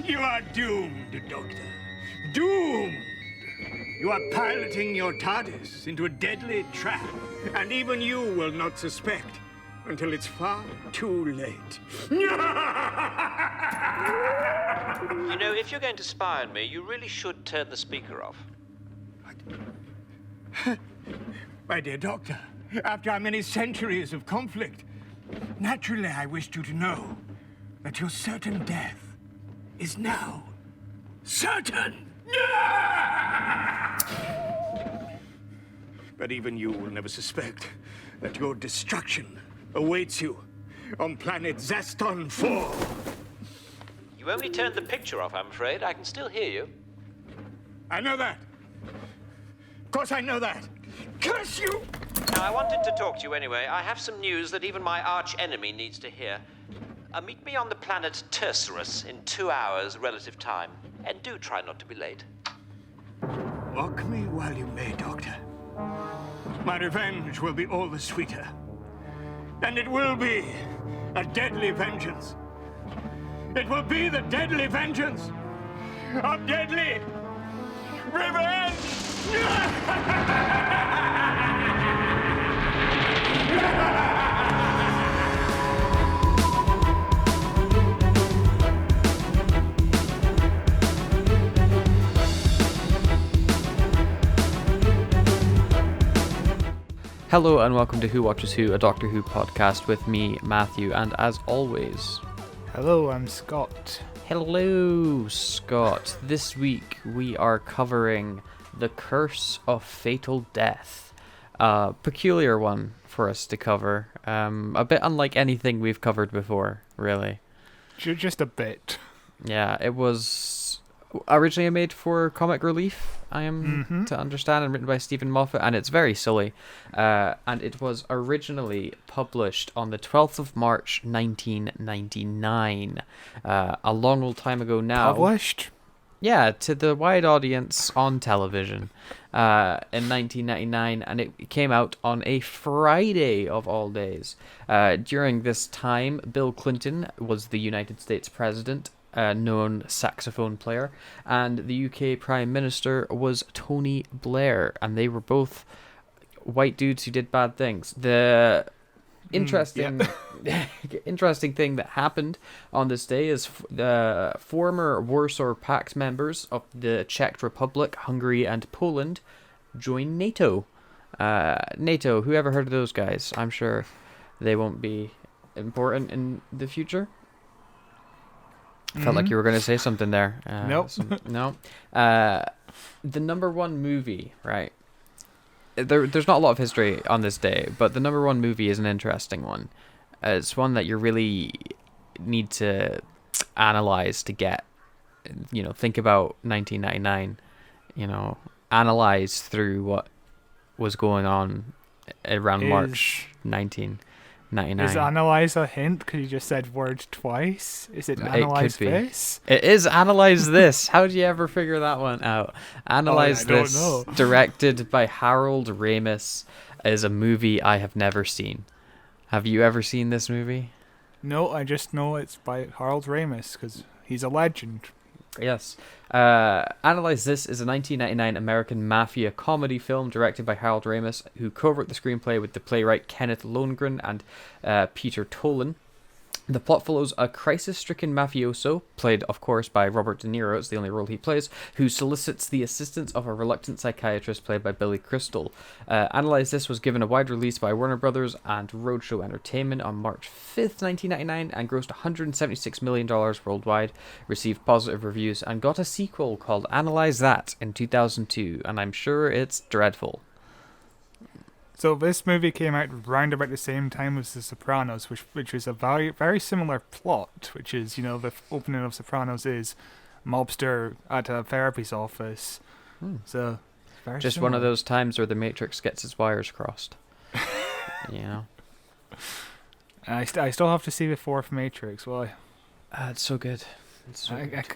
You are doomed, Doctor. Doomed! You are piloting your TARDIS into a deadly trap, and even you will not suspect until it's far too late. You know, if you're going to spy on me, you really should turn the speaker off. My dear Doctor, after our many centuries of conflict, naturally I wished you to know that your certain death is now certain. But even you will never suspect that your destruction awaits you on planet Zaston 4. You only turned the picture off, I'm afraid. I can still hear you. I know that. Of course I know that. Curse you! Now, I wanted to talk to you anyway. I have some news that even my arch-enemy needs to hear. Meet me on the planet Tercerus in 2 hours relative time. And do try not to be late. Mock me while you may, Doctor. My revenge will be all the sweeter. And it will be a deadly vengeance. It will be the deadly vengeance of deadly revenge! Hello and welcome to Who Watches Who, a Doctor Who podcast with me, Matthew, and as always... Hello, I'm Scott. Hello, Scott. This week we are covering The Curse of Fatal Death. A peculiar one for us to cover. A bit unlike anything we've covered before, really. Just a bit. Yeah, it was originally made for comic relief, I am to understand, and written by Stephen Moffat, and it's very silly. And it was originally published on the 12th of March, 1999. A long old time ago now. Published? Yeah, to the wide audience on television in 1999, and it came out on a Friday of all days. During this time, Bill Clinton was the United States president, known saxophone player, and the UK Prime Minister was Tony Blair, and they were both white dudes who did bad things. The interesting thing that happened on this day is the former Warsaw Pact members of the Czech Republic, Hungary, and Poland joined NATO. NATO, who ever heard of those guys? I'm sure they won't be important in the future. Felt like you were going to say something there. Nope. No. The number one movie, right? There's not a lot of history on this day, but the number one movie is an interesting one. It's one that you really need to analyze to get, think about 1999, analyze through what was going on around March 1999. Is analyze a hint? Because you just said word twice. Is it analyze this? It is analyze this. How do you ever figure that one out? Analyze this. Don't know. Directed by Harold Ramis, is a movie I have never seen. Have you ever seen this movie? No, I just know it's by Harold Ramis because he's a legend. Yes. Analyze This is a 1999 American mafia comedy film directed by Harold Ramis, who co-wrote the screenplay with the playwright Kenneth Longren and Peter Tolan. The plot follows a crisis-stricken mafioso, played, of course, by Robert De Niro, it's the only role he plays, who solicits the assistance of a reluctant psychiatrist played by Billy Crystal. Analyze This was given a wide release by Warner Brothers and Roadshow Entertainment on March 5th, 1999, and grossed $176 million worldwide, received positive reviews, and got a sequel called Analyze That in 2002, and I'm sure it's dreadful. So this movie came out round about the same time as The Sopranos, which was a very, very similar plot, which is, the opening of Sopranos is mobster at a therapist's office. So, very just similar. one of those times where the Matrix gets its wires crossed. I still have to see the fourth Matrix. Well, It's so good.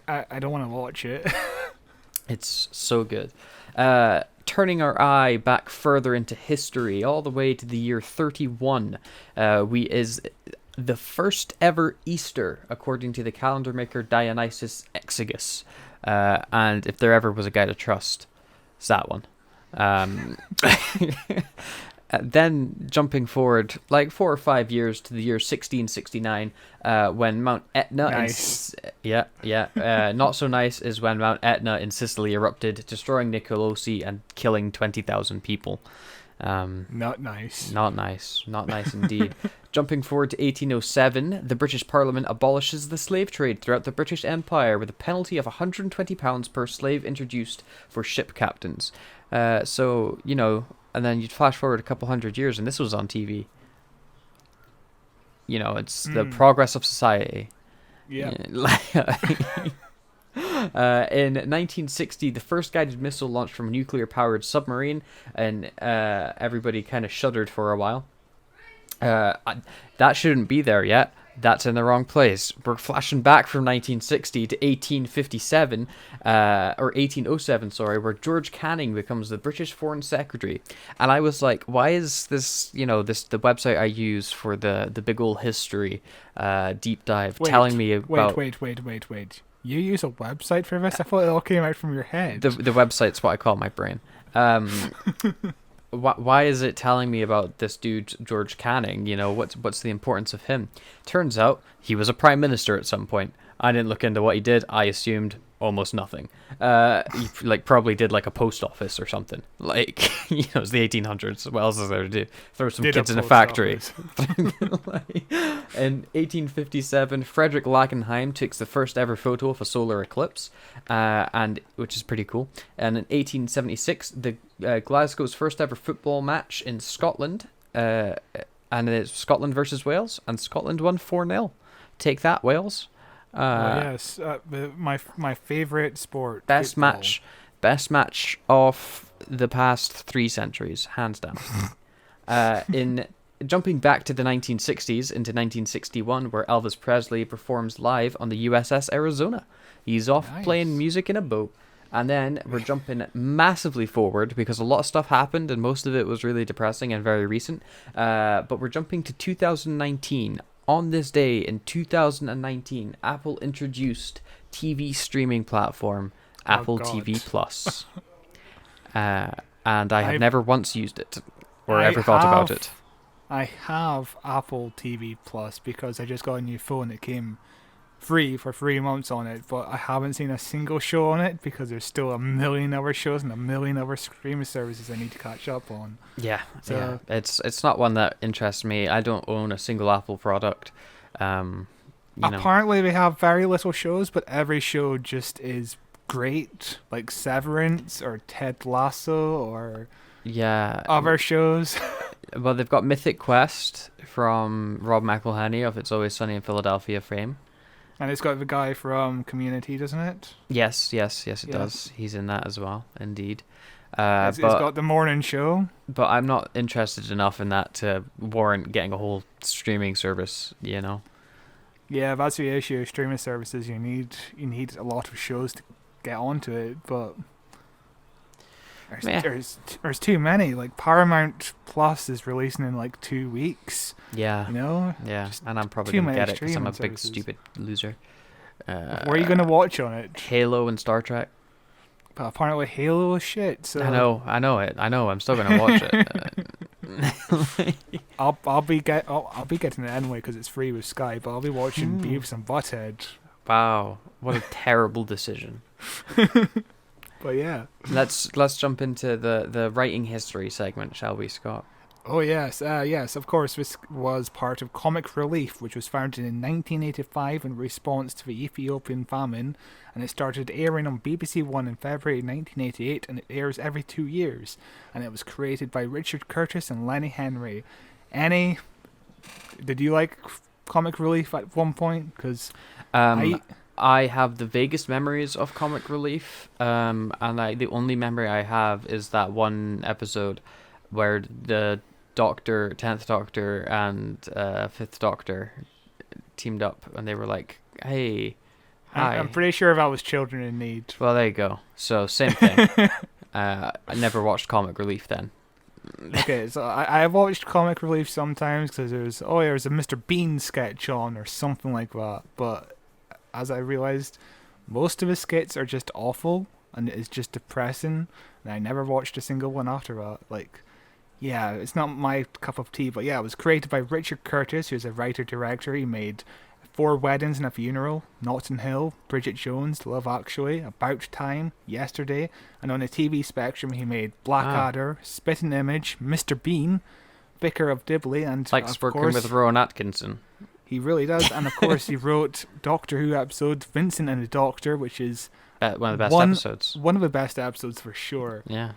I don't want to watch it. It's so good. Turning our eye back further into history, all the way to the year 31, the first ever Easter, according to the calendar maker Dionysius Exiguus. And if there ever was a guy to trust, it's that one. Then jumping forward like 4 or 5 years to the year 1669, when Mount Etna, Nice. not so nice is when Mount Etna in Sicily erupted, destroying Nicolosi and killing 20,000 people. Not nice. Not nice indeed. Jumping forward to 1807, the British Parliament abolishes the slave trade throughout the British Empire with a penalty of £120 per slave introduced for ship captains. So, you know, and then you'd flash forward a couple hundred years and this was on TV. You know, it's the progress of society. Yeah. In 1960, the first guided missile launched from a nuclear-powered submarine, and everybody kind of shuddered for a while. That shouldn't be there yet. That's in the wrong place. We're flashing back from 1960 to 1857, or 1807, sorry, where George Canning becomes the British Foreign Secretary. And I was like, why is this, you know, the website I use for the big ol' history deep dive telling me about... Wait. You use a website for this? I thought it all came out from your head. The website's what I call my brain. Why is it telling me about this dude George Canning? You know, what's the importance of him? Turns out he was a prime minister at some point. I didn't look into what he did. I assumed almost nothing. He like probably did like a post office or something. Like, you know, it's the 1800s. What else is there to do? Throw some kids in a factory. In 1857, Frederick Lakenheim takes the first ever photo of a solar eclipse, and which is pretty cool. And in 1876, the Glasgow's first ever football match in Scotland, and it's Scotland versus Wales, and Scotland won 4-0. Take that, Wales. Yes, my favorite sport. Best football. best match of the past 3 centuries, hands down. In jumping back to the 1960s into 1961, where Elvis Presley performs live on the USS Arizona. He's off playing music in a boat. And then we're jumping massively forward because a lot of stuff happened and most of it was really depressing and very recent. But we're jumping to 2019. On this day in 2019, Apple introduced TV streaming platform Apple TV Plus. And I have never once used it or ever thought about it. I have Apple TV Plus because I just got a new phone that came free for 3 months on it, but I haven't seen a single show on it because there's still a million other shows and a million other streaming services I need to catch up on. Yeah. It's not one that interests me. I don't own a single Apple product. Apparently they have very little shows, but every show just is great, like Severance or Ted Lasso or other shows. Well, they've got Mythic Quest from Rob McElhenney of It's Always Sunny in Philadelphia fame. And it's got the guy from Community, doesn't it? Yes, it does. He's in that as well, indeed. It's got the morning show. But I'm not interested enough in that to warrant getting a whole streaming service, you know? Yeah, that's the issue. Streaming services, you need a lot of shows to get onto it, but there's too many. Like Paramount Plus is releasing in like 2 weeks. Yeah. You know? Yeah, Just and I'm probably going to get it because I'm a big services. stupid loser. What are you going to watch on it? Halo and Star Trek. But apparently Halo is shit. So I know it. I'm still going to watch it. I'll be getting it anyway because it's free with Sky. But I'll be watching Beavis and Butthead. Wow, what a terrible decision. But yeah, let's jump into the writing history segment, shall we, Scott? Oh yes, of course. This was part of Comic Relief, which was founded in 1985 in response to the Ethiopian famine, and it started airing on BBC One in February 1988, and it airs every 2 years. And it was created by Richard Curtis and Lenny Henry. Annie, did you like Comic Relief at one point? Because I have the vaguest memories of Comic Relief, and the only memory I have is that one episode where the Doctor, 10th Doctor, and 5th Doctor teamed up, and they were like, hey, hi. I'm pretty sure that was Children in Need. Well, there you go. So, same thing. I never watched Comic Relief then. Okay, so I've watched Comic Relief sometimes because there's a Mr. Bean sketch on or something like that. But as I realized, most of his skits are just awful and it's just depressing. And I never watched a single one after that. Like, yeah, it's not my cup of tea. But yeah, it was created by Richard Curtis, who's a writer-director. He made Four Weddings and a Funeral, Notting Hill, Bridget Jones, Love Actually, About Time, Yesterday, and on the TV spectrum he made Blackadder, Spitting Image, Mr. Bean, Vicar of Dibley, and Likes of working course, with Rowan Atkinson. he really does. And of course he wrote Doctor Who episode Vincent and the Doctor, which is One of the best episodes. one of the best episodes for sure. Yeah.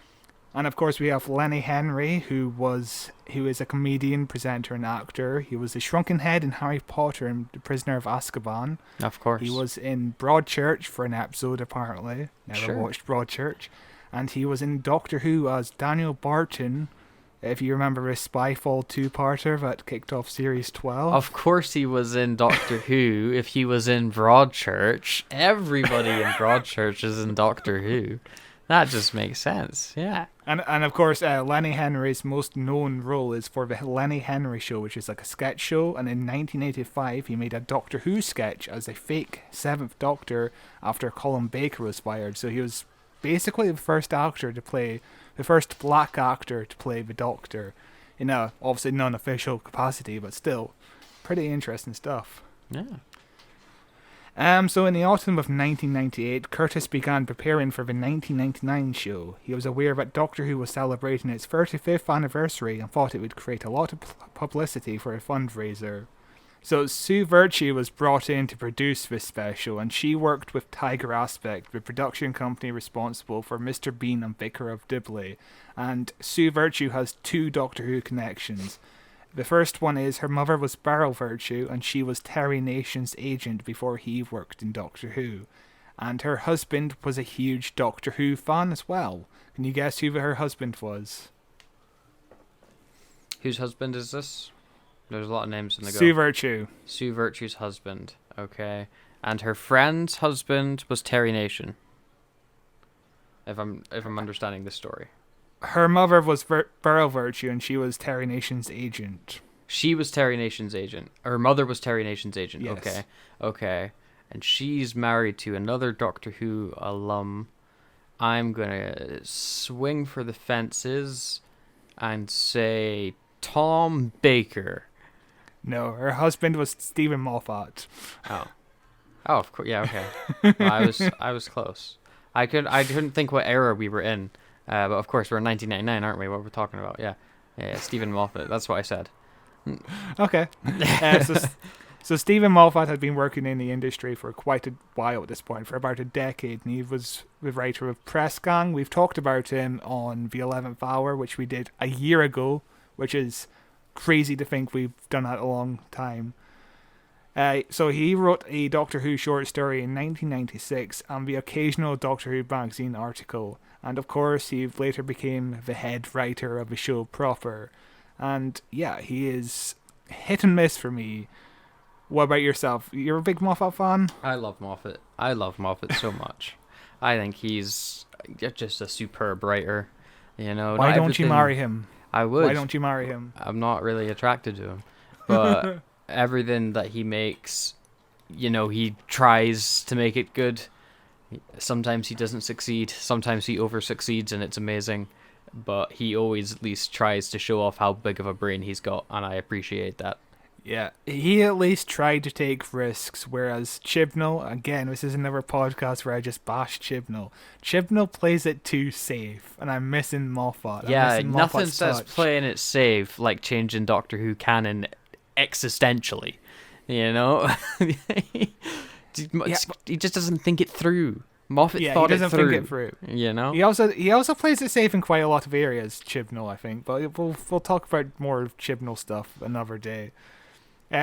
And of course we have Lenny Henry, who is a comedian, presenter, and actor. He was the Shrunken Head in Harry Potter and the Prisoner of Azkaban. Of course. He was in Broadchurch for an episode, apparently. Never watched Broadchurch. And he was in Doctor Who as Daniel Barton, if you remember his Spyfall 2-parter that kicked off Series 12. Of course he was in Doctor Who. If he was in Broadchurch, everybody in Broadchurch is in Doctor Who. That just makes sense, yeah. And of course, Lenny Henry's most known role is for the Lenny Henry Show, which is like a sketch show. And in 1985, he made a Doctor Who sketch as a fake 7th Doctor after Colin Baker was fired. So he was basically the first black actor to play the Doctor in a obviously non-official capacity, but still pretty interesting stuff. Yeah. So in the autumn of 1998, Curtis began preparing for the 1999 show. He was aware that Doctor Who was celebrating its 35th anniversary and thought it would create a lot of publicity for a fundraiser. So Sue Virtue was brought in to produce this special, and she worked with Tiger Aspect, the production company responsible for Mr. Bean and Vicar of Dibley. And Sue Virtue has two Doctor Who connections. The first one is her mother was Beryl Virtue, and she was Terry Nation's agent before he worked in Doctor Who. And her husband was a huge Doctor Who fan as well. Can you guess who her husband was? Whose husband is this? There's a lot of names in the go. Sue Virtue. Sue Virtue's husband. Okay. And her friend's husband was Terry Nation. If I'm understanding this story. Her mother was Beryl Virtue, and she was Terry Nation's agent. She was Terry Nation's agent. Her mother was Terry Nation's agent. Yes. Okay. And she's married to another Doctor Who alum. I'm gonna swing for the fences and say Tom Baker. No, her husband was Stephen Moffat. Oh, of course. Yeah, okay. Well, I was close. I couldn't think what era we were in. But of course, we're in 1999, aren't we? What we're talking about, yeah. Stephen Moffat. That's what I said. Okay. So Stephen Moffat had been working in the industry for quite a while at this point, for about a decade, and he was the writer of Press Gang. We've talked about him on The 11th Hour, which we did a year ago, which is crazy to think we've done that a long time. So he wrote a Doctor Who short story in 1996 and the occasional Doctor Who magazine article. And of course, he later became the head writer of the show proper. And yeah, he is hit and miss for me. What about yourself? You're a big Moffat fan? I love Moffat. I love Moffat so much. I think he's just a superb writer. You know. Why don't you marry him? I would. Why don't you marry him? I'm not really attracted to him. But everything that he makes, you know, he tries to make it good. Sometimes he doesn't succeed. Sometimes he over-succeeds and it's amazing. But he always at least tries to show off how big of a brain he's got, and I appreciate that. Yeah, he at least tried to take risks, whereas Chibnall, again, this is another podcast where I just bash Chibnall. Chibnall plays it too safe, and I'm missing Moffat. Nothing says playing it safe like changing Doctor Who canon existentially, you know? He just doesn't think it through. Moffat thought it through. Think it through. You know? He also plays it safe in quite a lot of areas, Chibnall, I think, but we'll talk about more Chibnall stuff another day.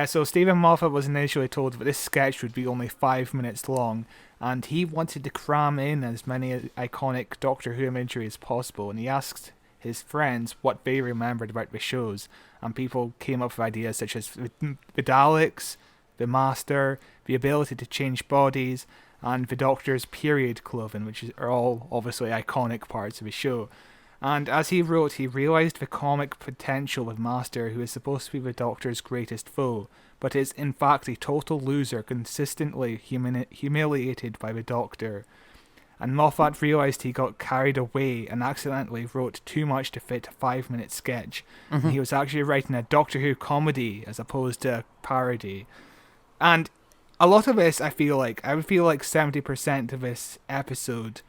So Stephen Moffat was initially told that this sketch would be only 5 minutes long, and he wanted to cram in as many iconic Doctor Who imagery as possible, and he asked his friends what they remembered about the shows, and people came up with ideas such as the Daleks, the Master, the ability to change bodies, and the Doctor's period clothing, which are all obviously iconic parts of the show. And as he wrote, he realized the comic potential of Master, who is supposed to be the Doctor's greatest foe, but is in fact a total loser, consistently humiliated by the Doctor. And Moffat realized he got carried away and accidentally wrote too much to fit a 5-minute sketch. And he was actually writing a Doctor Who comedy as opposed to a parody. And a lot of this, I would feel like 70% of this episode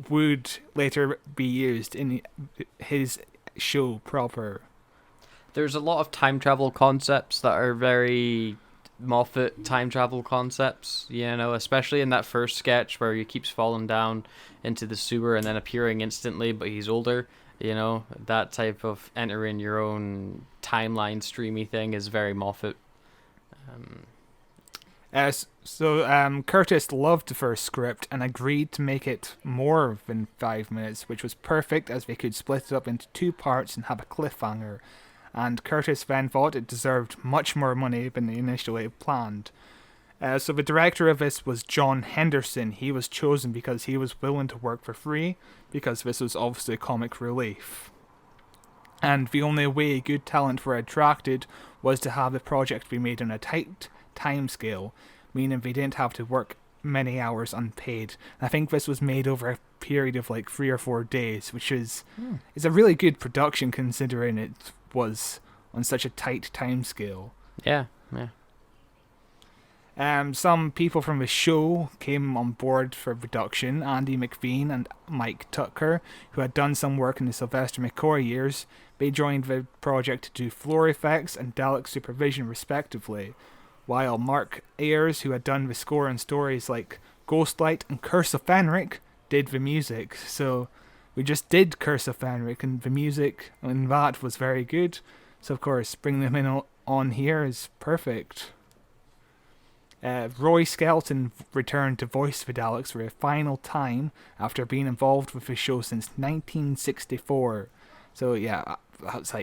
would later be used in his show proper. There's a lot of time travel concepts that are very Moffat time travel concepts, especially in that first sketch where he keeps falling down into the sewer and then appearing instantly, but he's older. That type of entering your own timeline streamy thing is very Moffat. Curtis loved the first script and agreed to make it more than 5 minutes, which was perfect as they could split it up into 2 parts and have a cliffhanger. And Curtis then thought it deserved much more money than they initially planned. So the director of this was John Henderson. He was chosen because he was willing to work for free, because this was obviously comic relief. And the only way good talent were attracted was to have the project be made on a tight time scale, meaning they didn't have to work many hours unpaid. I think this was made over a period of 3 or 4 days, which is a really good production considering it was on such a tight time scale. Yeah. Some people from the show came on board for production. Andy McVean and Mike Tucker, who had done some work in the Sylvester McCoy years, they joined the project to do floor effects and Dalek supervision respectively, while Mark Ayers, who had done the score on stories like Ghostlight and Curse of Fenric, did the music. So we just did Curse of Fenric, and the music in that was very good. So of course, bringing them in on here is perfect. Roy Skelton returned to voice the Daleks for a final time after being involved with the show since 1964. So yeah, that's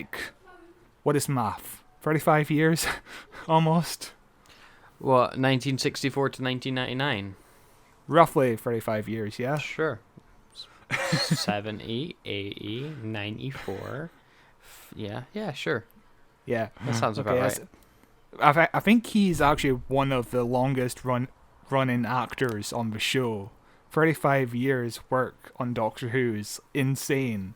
what is math? 35 years? Almost? What, 1964 to 1999? Roughly 35 years, yeah? Sure. 70, 80, 94. Yeah, sure. Yeah. That sounds about right. I think he's actually one of the longest running actors on the show. 35 years work on Doctor Who is insane.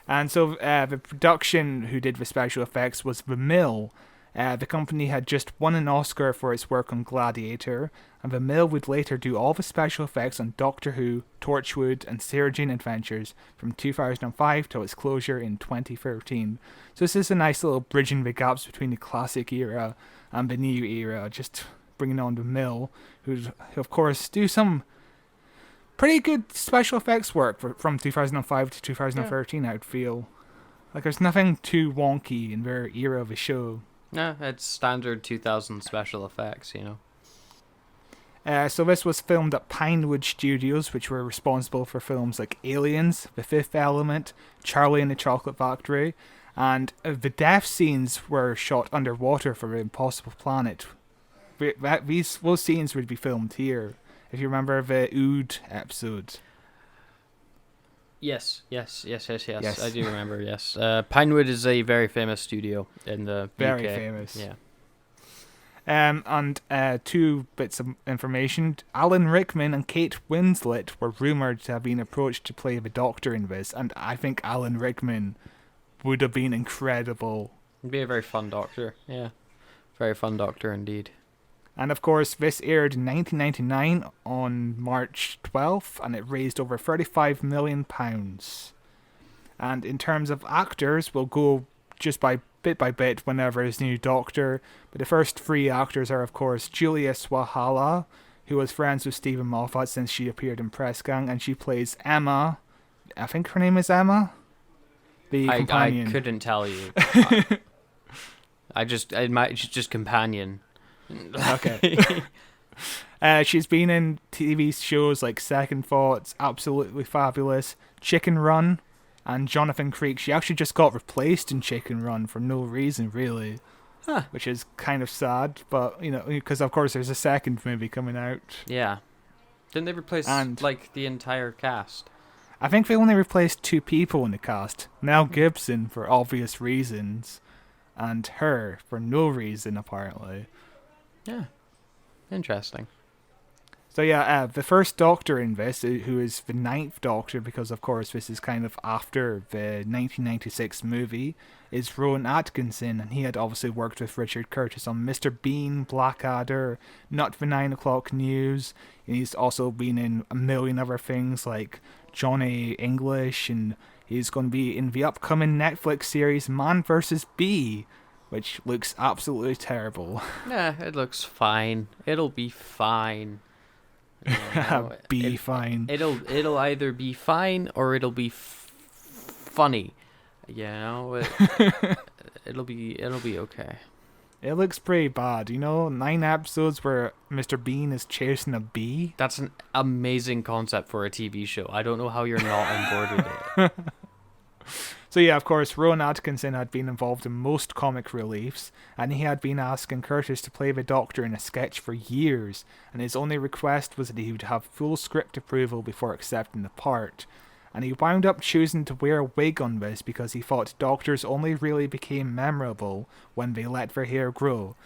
And so the production who did the special effects was The Mill. The company had just won an Oscar for its work on Gladiator, and The Mill would later do all the special effects on Doctor Who, Torchwood, and Sarah Jane Adventures from 2005 till its closure in 2013. So this is a nice little bridging the gaps between the classic era and the new era, just bringing on The Mill, who of course do some pretty good special effects work from 2005 to 2013, I would feel. There's nothing too wonky in their era of the show. No, it's standard 2000 special effects, So this was filmed at Pinewood Studios, which were responsible for films like Aliens, The Fifth Element, Charlie and the Chocolate Factory, and the death scenes were shot underwater for Impossible Planet. Those scenes would be filmed here, if you remember the Ood episode. Yes. I do remember, yes. Pinewood is a very famous studio in the very UK. Famous. Yeah. And 2 bits of information. Alan Rickman and Kate Winslet were rumoured to have been approached to play the Doctor in this, and I think Alan Rickman would have been incredible. He'd be a very fun Doctor, yeah. Very fun Doctor indeed. And of course, this aired in 1999 on March 12th, and it raised over £35 million. And in terms of actors, we'll go just by bit whenever there's a new Doctor. But the first 3 actors are, of course, Julia Swahala, who was friends with Stephen Moffat since she appeared in Press Gang, and she plays Emma. I think her name is Emma? The companion. I couldn't tell you. She's just companion. Okay. She's been in TV shows like Second Thoughts, Absolutely Fabulous, Chicken Run, and Jonathan Creek. She actually just got replaced in Chicken Run for no reason, really. Huh. Which is kind of sad, but, because of course there's a second movie coming out. Yeah. Didn't they replace, the entire cast? I think they only replaced 2 people in the cast. Mel Gibson for obvious reasons, and her for no reason apparently. Yeah. Interesting. So yeah, the first Doctor in this, who is the 9th Doctor, because of course this is kind of after the 1996 movie, is Rowan Atkinson, and he had obviously worked with Richard Curtis on Mr. Bean, Blackadder, Not the 9 O'Clock News, and he's also been in a million other things like Johnny English, and he's going to be in the upcoming Netflix series Man vs. Bee, which looks absolutely terrible. Yeah, it looks fine. It'll be fine. You know, Fine. It'll either be fine or it'll be funny. You know, it'll be okay. It looks pretty bad. 9 episodes where Mr. Bean is chasing a bee. That's an amazing concept for a TV show. I don't know how you're not on board with it. So yeah, of course, Rowan Atkinson had been involved in most comic reliefs, and he had been asking Curtis to play the Doctor in a sketch for years, and his only request was that he would have full script approval before accepting the part. And he wound up choosing to wear a wig on this because he thought doctors only really became memorable when they let their hair grow.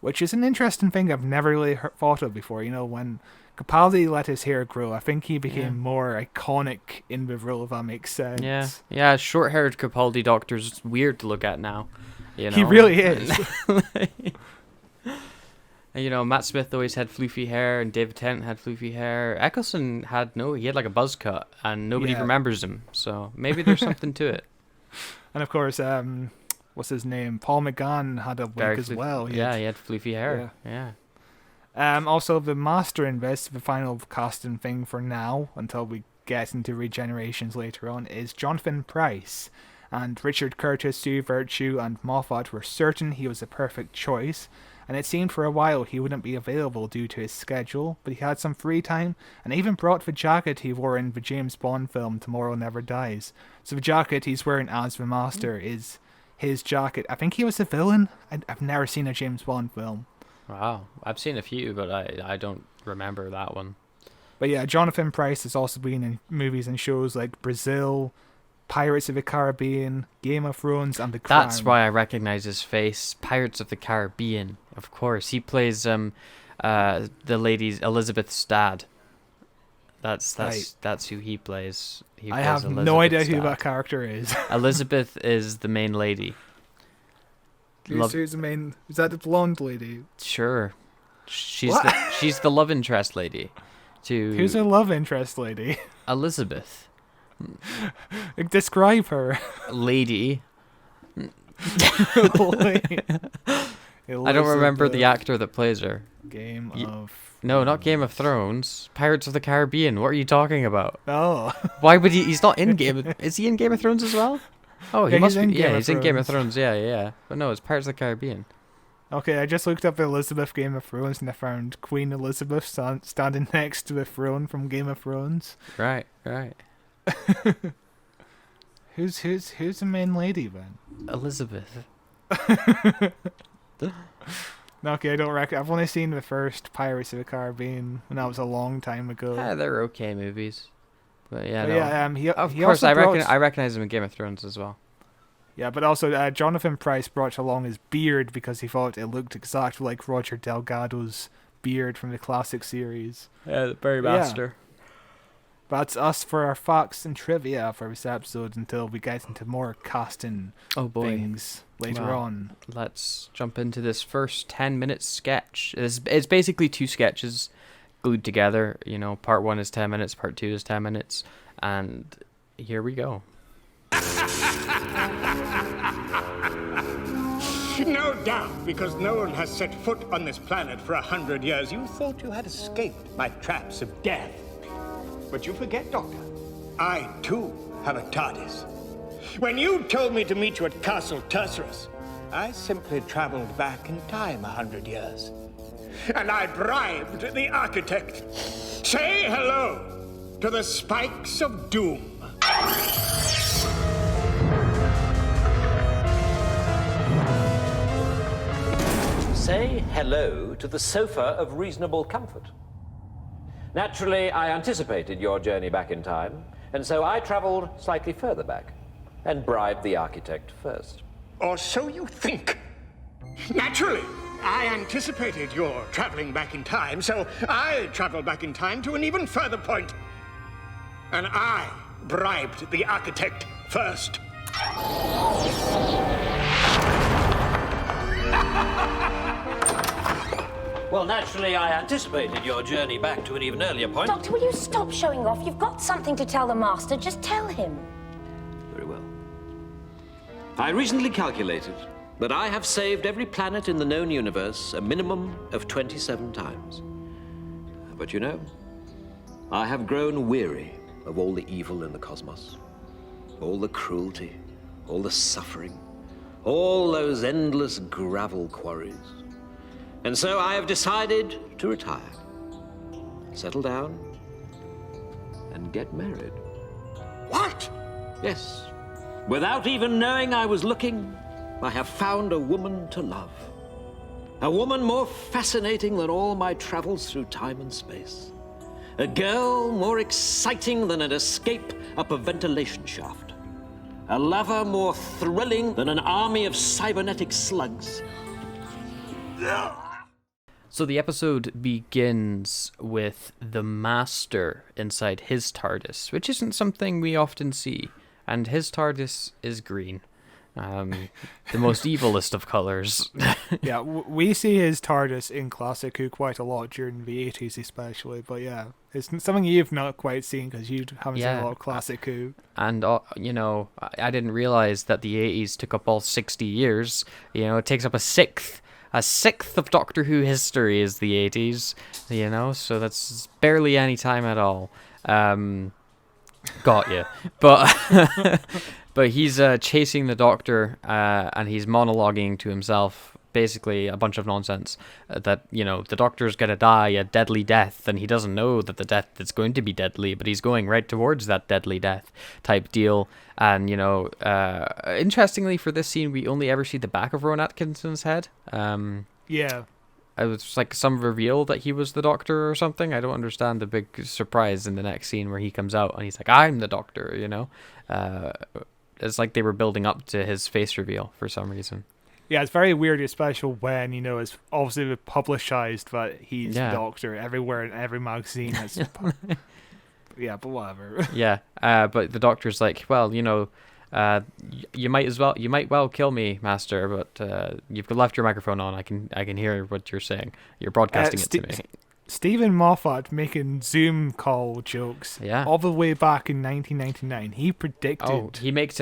Which is an interesting thing I've never really thought of before. When Capaldi let his hair grow, I think he became more iconic in the role, if that makes sense. Yeah, short-haired Capaldi Doctor's weird to look at now. He really is. And, Matt Smith always had floofy hair, and David Tennant had floofy hair. Eccleston he had like a buzz cut, and nobody remembers him. So maybe there's something to it. And of course, what's his name? Paul McGann had a wig as well. He had floofy hair. Yeah. Also, the master in this, the final casting thing for now, until we get into regenerations later on, is Jonathan Pryce. And Richard Curtis, Sue Virtue, and Moffat were certain he was a perfect choice. And it seemed for a while he wouldn't be available due to his schedule, but he had some free time, and even brought the jacket he wore in the James Bond film Tomorrow Never Dies. So the jacket he's wearing as the Master is his jacket. I think he was a villain. I've never seen a James Bond film. Wow, I've seen a few, but I don't remember that one. But yeah, Jonathan Pryce has also been in movies and shows like Brazil, Pirates of the Caribbean, Game of Thrones, and The Crown. That's why I recognize his face. Pirates of the Caribbean, of course. He plays the lady Elizabeth's dad. That's who he plays. I have no idea who that character is. Elizabeth is the main lady. Who's the main? Is that the blonde lady? Sure, she's the love interest lady. Who's the love interest lady? Elizabeth. Describe her. Lady. I don't remember the actor that plays her. No, not Game of Thrones. Pirates of the Caribbean. What are you talking about? Oh. Why would he? He's not in Is he in Game of Thrones as well? Oh, he must be. Yeah, he's in Game of Thrones. Yeah. But no, it's Pirates of the Caribbean. Okay, I just looked up Elizabeth Game of Thrones and I found Queen Elizabeth standing next to the throne from Game of Thrones. Right. Who's the main lady then? Elizabeth. Okay, I don't reckon. I've only seen the first Pirates of the Caribbean, and that was a long time ago. Yeah, they're okay movies. But yeah, of course, I recognize him in Game of Thrones as well. Yeah, but also Jonathan Pryce brought along his beard because he thought it looked exactly like Roger Delgado's beard from the classic series. Yeah, the Barry Master. That's us for our facts and trivia for this episode until we get into more casting things later on. Let's jump into this first 10-minute sketch. It's basically 2 sketches glued together. Part 1 is 10 minutes, part 2 is 10 minutes, and here we go. No doubt, because no one has set foot on this planet for 100 years, you thought you had escaped my traps of death. But you forget, Doctor. I, too, have a TARDIS. When you told me to meet you at Castle Tercerus, I simply traveled back in time 100 years. And I bribed the architect. Say hello to the spikes of doom. Say hello to the sofa of reasonable comfort. Naturally, I anticipated your journey back in time, And so I traveled slightly further back and bribed the architect first. Or so you think. Naturally, I anticipated your traveling back in time, so I traveled back in time to an even further point. And I bribed the architect first. Well, naturally, I anticipated your journey back to an even earlier point. Doctor, will you stop showing off? You've got something to tell the Master. Just tell him. Very well. I recently calculated that I have saved every planet in the known universe a minimum of 27 times. But you know, I have grown weary of all the evil in the cosmos, all the cruelty, all the suffering, all those endless gravel quarries. And so I have decided to retire, settle down, and get married. What? Yes. Without even knowing I was looking, I have found a woman to love. A woman more fascinating than all my travels through time and space. A girl more exciting than an escape up a ventilation shaft. A lover more thrilling than an army of cybernetic slugs. So the episode begins with the Master inside his TARDIS, which isn't something we often see. And his TARDIS is green. The most evilest of colours. Yeah, we see his TARDIS in Classic Who quite a lot during the 80s especially, but yeah, it's something you've not quite seen because you haven't seen a lot of Classic Who. And, I didn't realise that the 80s took up all 60 years. It takes up a sixth of Doctor Who history is the 80s, so that's barely any time at all. Got you. But he's chasing the Doctor, and he's monologuing to himself, basically a bunch of nonsense, that, the Doctor's going to die a deadly death, and he doesn't know that the death is going to be deadly, but he's going right towards that deadly death type deal. And, interestingly for this scene, we only ever see the back of Rowan Atkinson's head. Yeah. It was like some reveal that he was the Doctor or something. I don't understand the big surprise in the next scene where he comes out and he's like, I'm the Doctor, It's like they were building up to his face reveal for some reason. Yeah, it's very weird, especially when, it's obviously publicized that he's the Doctor everywhere in every magazine. Yeah, but whatever. Yeah, but the Doctor's like, well, you might well kill me, Master, but you've left your microphone on. I can hear what you're saying. You're broadcasting it to me. Stephen Moffat making Zoom call jokes all the way back in 1999. He predicted. Oh, he makes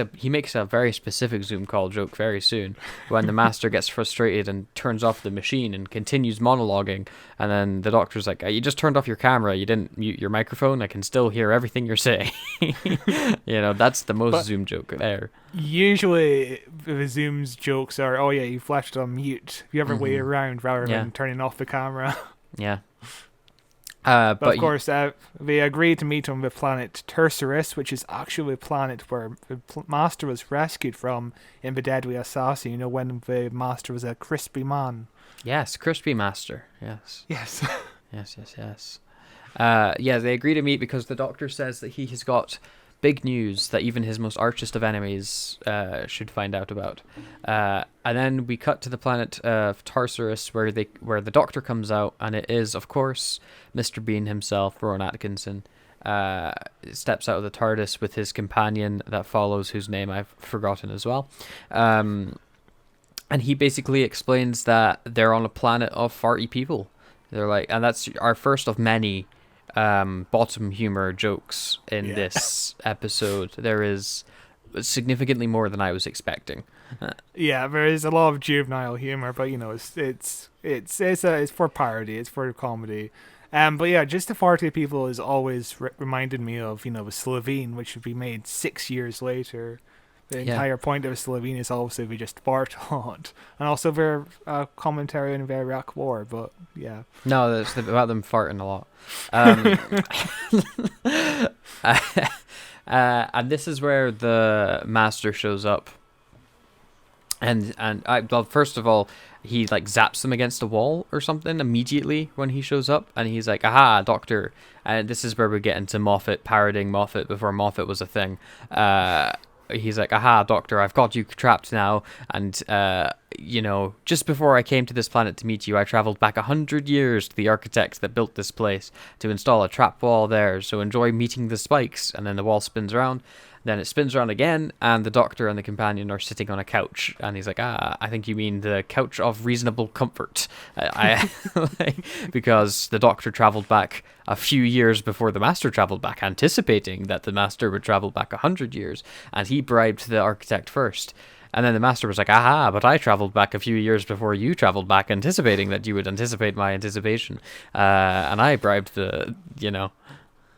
a very specific Zoom call joke very soon when the Master gets frustrated and turns off the machine and continues monologuing, and then the Doctor's like, "You just turned off your camera. You didn't mute your microphone. I can still hear everything you're saying." That's the most Zoom joke there. Usually, the Zoom's jokes are, "Oh yeah, you've left it on mute the other way around rather than turning off the camera." Yeah. But of course, they agreed to meet on the planet Tercerus, which is actually a planet where the Master was rescued from in the Deadly Assassin, when the Master was a crispy man. Yes, crispy Master, yes. Yes. yes. They agree to meet because the Doctor says that he has got big news that even his most archest of enemies should find out about. And then we cut to the planet of Tartarus, where the Doctor comes out, and it is, of course, Mr. Bean himself, Rowan Atkinson, steps out of the TARDIS with his companion that follows, whose name I've forgotten as well. And he basically explains that they're on a planet of farty people. They're like, and that's our first of many bottom humor jokes in this episode. There is significantly more than I was expecting. Yeah, there is a lot of juvenile humor, but it's for parody, it's for comedy. But yeah, just the farty people is always reminded me of the Slovene, which would be made 6 years later. The entire point of a Slovene is obviously we just fart a lot, and also their commentary on the Iraq War. But yeah, no, it's about them farting a lot. And this is where the Master shows up. Well, first of all, he like zaps them against a wall or something immediately when he shows up, and he's like, "Aha, Doctor!" And this is where we get into Moffat parodying Moffat before Moffat was a thing. He's like, "Aha, Doctor! I've got you trapped now." And just before I came to this planet to meet you, I traveled back 100 years to the architect that built this place to install a trap wall there. So enjoy meeting the spikes. And then the wall spins around. Then it spins around again, and the Doctor and the companion are sitting on a couch. And he's like, I think you mean the couch of reasonable comfort. Because the Doctor traveled back a few years before the Master traveled back, anticipating that the Master would travel back 100 years. And he bribed the architect first. And then the Master was like, aha, but I traveled back a few years before you traveled back, anticipating that you would anticipate my anticipation. And I bribed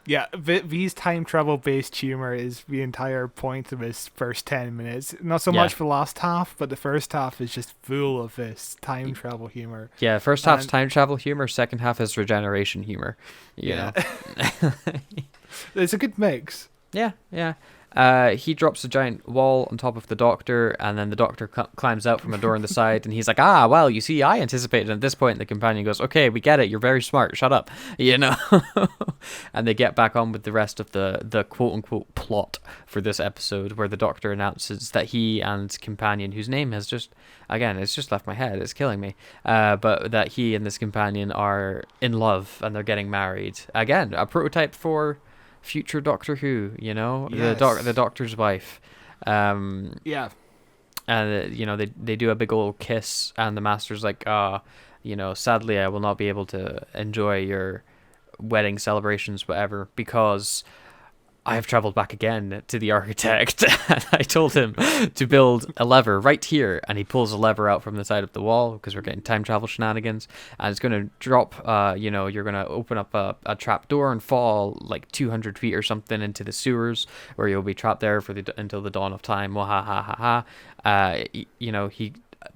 Yeah, V's time travel based humor is the entire point of his first 10 minutes. Not so much the last half, but the first half is just full of this time travel humor. Yeah, first half's time travel humor, second half is regeneration humor. You know. It's a good mix. Yeah. He drops a giant wall on top of the Doctor, and then the Doctor climbs out from a door on the side, and he's like, well, you see, I anticipated at this point, and the companion goes, okay, we get it, you're very smart, shut up, And they get back on with the rest of the quote-unquote plot for this episode, where the Doctor announces that he and companion, whose name has just, again, it's just left my head, it's killing me, but that he and this companion are in love, and they're getting married. Again, a prototype for future Doctor Who, Yes. the Doctor's wife. And they do a big old kiss, and the Master's like, sadly I will not be able to enjoy your wedding celebrations, whatever, because I have traveled back again to the architect, and I told him to build a lever right here, and he pulls a lever out from the side of the wall, because we're getting time travel shenanigans, and it's going to drop, you're going to open up a trap door and fall like 200 feet or something into the sewers, where you'll be trapped there until the dawn of time.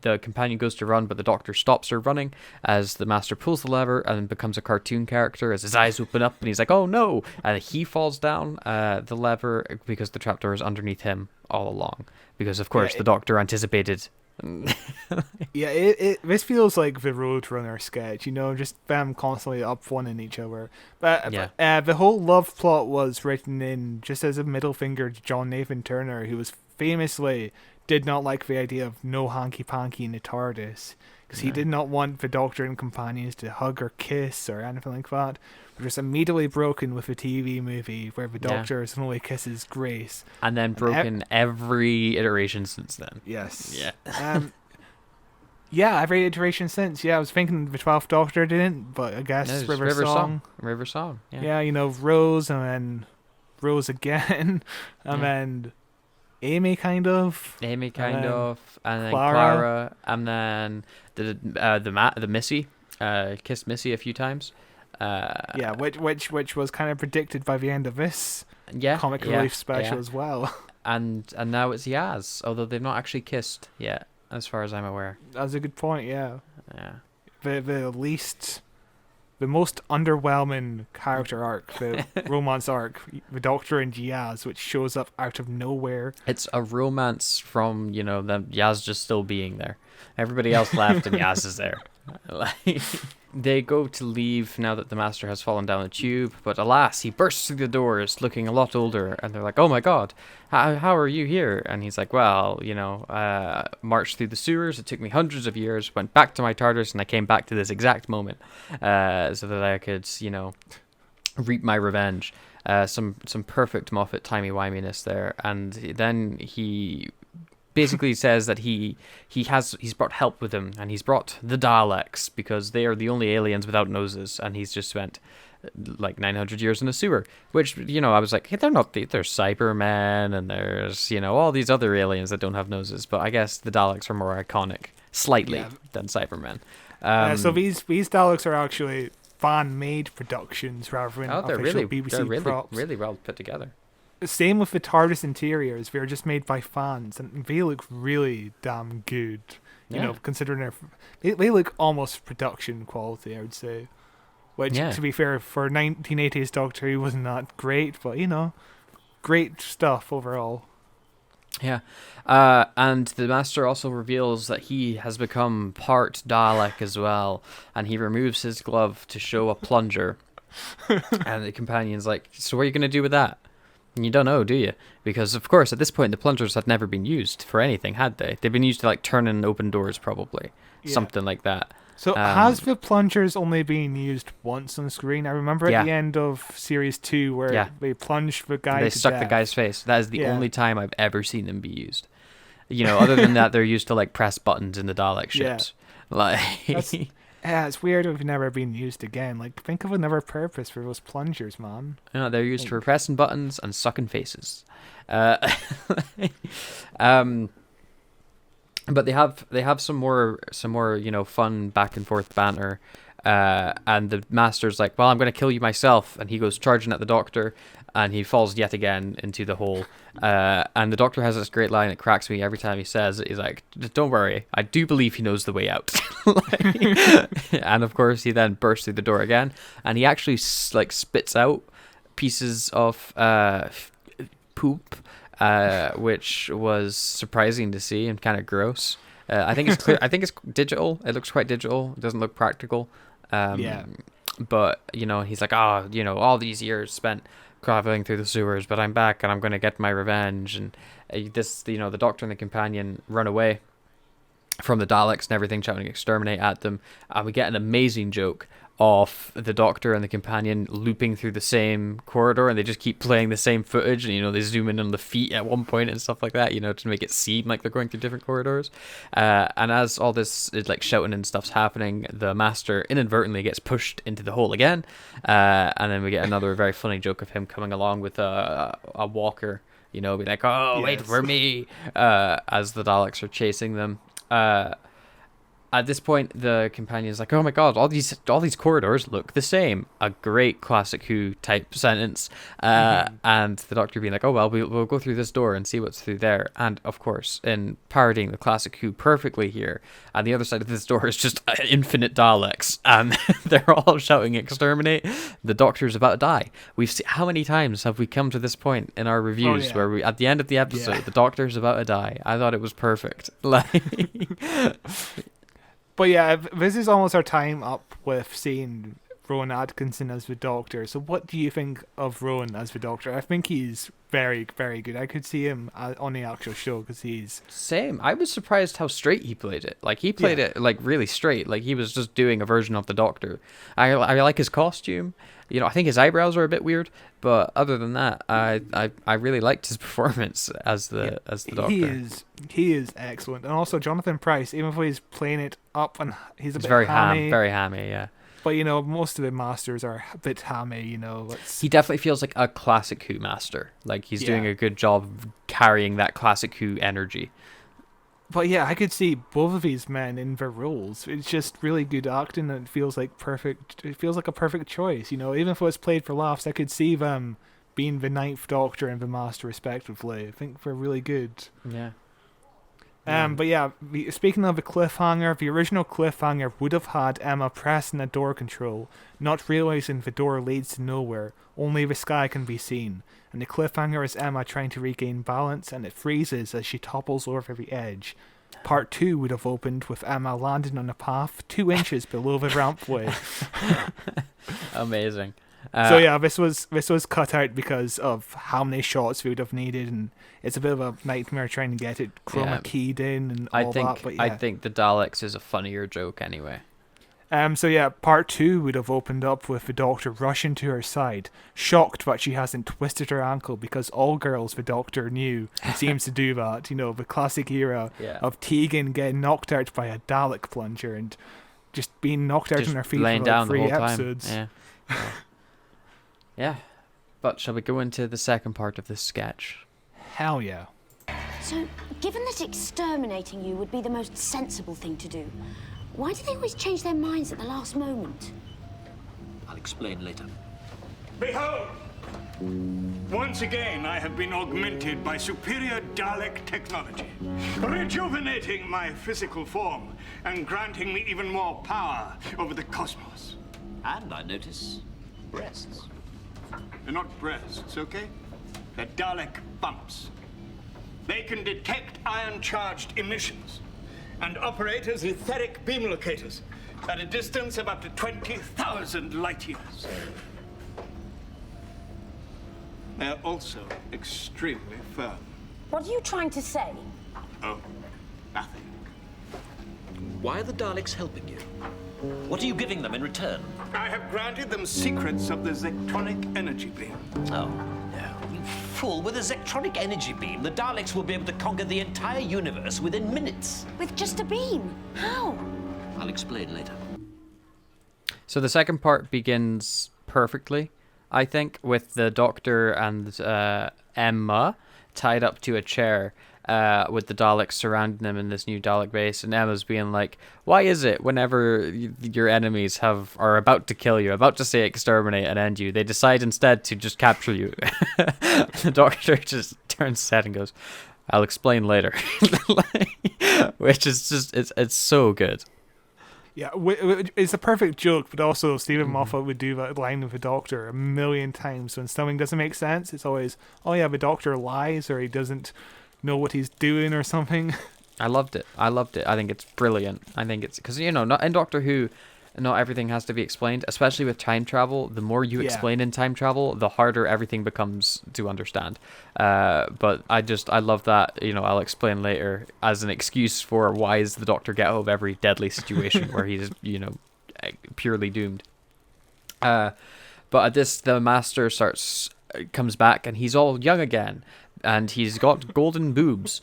The companion goes to run, but the Doctor stops her running as the Master pulls the lever and becomes a cartoon character as his eyes open up, and he's like, oh no, and he falls down the lever because the trapdoor is underneath him all along, because of course the Doctor anticipated. This feels like the Roadrunner sketch, just them constantly up one in each other. But the whole love plot was written in just as a middle finger to John Nathan Turner, who was famously did not like the idea of no hanky-panky in the TARDIS, because he did not want the Doctor and companions to hug or kiss or anything like that, which was immediately broken with the TV movie where the Doctor only kisses Grace. And then broken every iteration since then. Yes. Yeah. Every iteration since. I was thinking the 12th Doctor didn't, but I guess River Song. River Song, Rose, and then Rose again, and then Amy kind of, and then Clara, and then the Missy, kissed Missy a few times. Which was kind of predicted by the end of this comic relief special as well. And now it's Yaz, although they've not actually kissed yet, as far as I'm aware. That's a good point. Yeah. Yeah. The most underwhelming character arc, the romance arc, the Doctor and Yaz, which shows up out of nowhere. It's a romance from, them Yaz just still being there. Everybody else left and Yaz is there. They go to leave now that the Master has fallen down the tube, but alas, he bursts through the doors looking a lot older, and they're like, oh my god, how are you here? And he's like, well, marched through the sewers, it took me hundreds of years, went back to my TARDIS, and I came back to this exact moment, so that I could, reap my revenge. Some perfect Moffat timey-wiminess there, and then he basically says that he's brought help with him, and he's brought the Daleks because they are the only aliens without noses, and he's just spent like 900 years in a sewer, which I was like, hey, they're not, there's Cybermen and there's all these other aliens that don't have noses, but I guess the Daleks are more iconic slightly than Cybermen. So these Daleks are actually fan-made productions rather than official BBC props. Really well put together. Same with the TARDIS interiors. They're just made by fans, and they look really damn good. Considering they look almost production quality, I would say. Which, to be fair, for 1980s Doctor Who wasn't that great, but great stuff overall. Yeah. And the Master also reveals that he has become part Dalek as well, and he removes his glove to show a plunger. And the companion's like, so what are you going to do with that? And you don't know, do you? Because, of course, at this point, the plungers had never been used for anything, had they? They've been used to, like, turn and open doors, probably. Yeah. Something like that. So has the plungers only been used once on screen? I remember at the end of Series 2 where they plunged the guy They to stuck death. the guy's face. That is the only time I've ever seen them be used. You know, other than that, they're used to, like, press buttons in the Dalek ships. Like... Yeah, it's weird if they've never been used again. Like, think of another purpose for those plungers, man. No, they're used for pressing buttons and sucking faces. But they have some more fun back and forth banter. And the Master's like, well, I'm going to kill you myself. And he goes charging at the Doctor, and he falls yet again into the hole. And the Doctor has this great line that cracks me every time he says it. He's like, don't worry, I do believe he knows the way out. And of course, he then bursts through the door again, and he actually spits out pieces of poop, which was surprising to see and kind of gross. I think it's clear. I think it's digital. It looks quite digital. It doesn't look practical. But he's like, all these years spent traveling through the sewers, but I'm back and I'm going to get my revenge. And the Doctor and the companion run away from the Daleks and everything, shouting exterminate at them. And we get an amazing joke of the Doctor and the companion looping through the same corridor, and they just keep playing the same footage, and they zoom in on the feet at one point and stuff like that, to make it seem like they're going through different corridors. And as all this is like shouting and stuff's happening, the Master inadvertently gets pushed into the hole again, and then we get another very funny joke of him coming along with a walker, be like, oh, wait for me, as the Daleks are chasing them. At this point, the companion's like, oh my god, all these corridors look the same. A great classic Who type sentence. And the Doctor being like, oh well, we'll go through this door and see what's through there. And of course, in parodying the classic Who perfectly here, on the other side of this door is just infinite Daleks. And they're all shouting exterminate. The Doctor's about to die. We've seen, how many times have we come to this point in our reviews where we, at the end of the episode, the Doctor's about to die? I thought it was perfect. But yeah, this is almost our time up with seeing Rowan Atkinson as the Doctor. So what do you think of Rowan as the Doctor? I think he's very, very good. I could see him on the actual show because he's... Same. I was surprised how straight he played it. Like, he played it, like, really straight. Like, he was just doing a version of the Doctor. I like his costume. I think his eyebrows are a bit weird, but other than that, I really liked his performance as the Doctor. He is excellent, and also Jonathan Pryce, even though he's playing it up and he's a bit very hammy, very hammy, yeah. But most of the Masters are a bit hammy, He definitely feels like a classic Who Master. Like he's doing a good job of carrying that classic Who energy. But yeah, I could see both of these men in their roles. It's just really good acting, and it feels like perfect. It feels like a perfect choice, even if it was played for laughs. I could see them being the Ninth Doctor and the Master respectively. I think they're really good. Yeah. But yeah, speaking of the cliffhanger, the original cliffhanger would have had Emma pressing the door control, not realizing the door leads to nowhere. Only the sky can be seen. And the cliffhanger is Emma trying to regain balance, and it freezes as she topples over the edge. Part 2 would have opened with Emma landing on a path 2 inches below the rampway. Amazing. So yeah, this was cut out because of how many shots we would have needed, and it's a bit of a nightmare trying to get it chroma keyed in and all that. But yeah. I think the Daleks is a funnier joke anyway. So yeah, part 2 would have opened up with the Doctor rushing to her side, shocked that she hasn't twisted her ankle, because all girls the Doctor knew seems to do that. The classic era of Tegan getting knocked out by a Dalek plunger and just being knocked out on her feet laying for down 3 the whole episodes. Time. Yeah. But shall we go into the second part of this sketch? Hell yeah. So, given that exterminating you would be the most sensible thing to do, why do they always change their minds at the last moment? I'll explain later. Behold! Once again, I have been augmented by superior Dalek technology, rejuvenating my physical form and granting me even more power over the cosmos. And I notice breasts. They're not breasts, okay? They're Dalek bumps. They can detect ion-charged emissions and operate as etheric beam locators at a distance of up to 20,000 light years. They're also extremely firm. What are you trying to say? Oh, nothing. Why are the Daleks helping you? What are you giving them in return? I have granted them secrets of the Zectronic energy beam. Oh, no. You fool. With a Zectronic energy beam, the Daleks will be able to conquer the entire universe within minutes. With just a beam? How? I'll explain later. So the second part begins perfectly, I think, with the Doctor and Emma tied up to a chair with the Daleks surrounding them in this new Dalek base, and Emma's being like, why is it whenever your enemies are about to kill you, about to say exterminate and end you, they decide instead to just capture you? The Doctor just turns his head and goes, I'll explain later. Which is just, it's so good. Yeah, it's a perfect joke, but also Stephen Moffat would do that line with the Doctor a million times. When something doesn't make sense, it's always, oh yeah, the Doctor lies, or he doesn't know what he's doing or something. I loved it. I think it's brilliant. I think it's because, not in Doctor Who, not everything has to be explained, especially with time travel. The more you explain in time travel, the harder everything becomes to understand. But I love that, I'll explain later as an excuse for why is the Doctor get out of every deadly situation where he's, purely doomed. But at this, the Master comes back and he's all young again. And he's got golden boobs,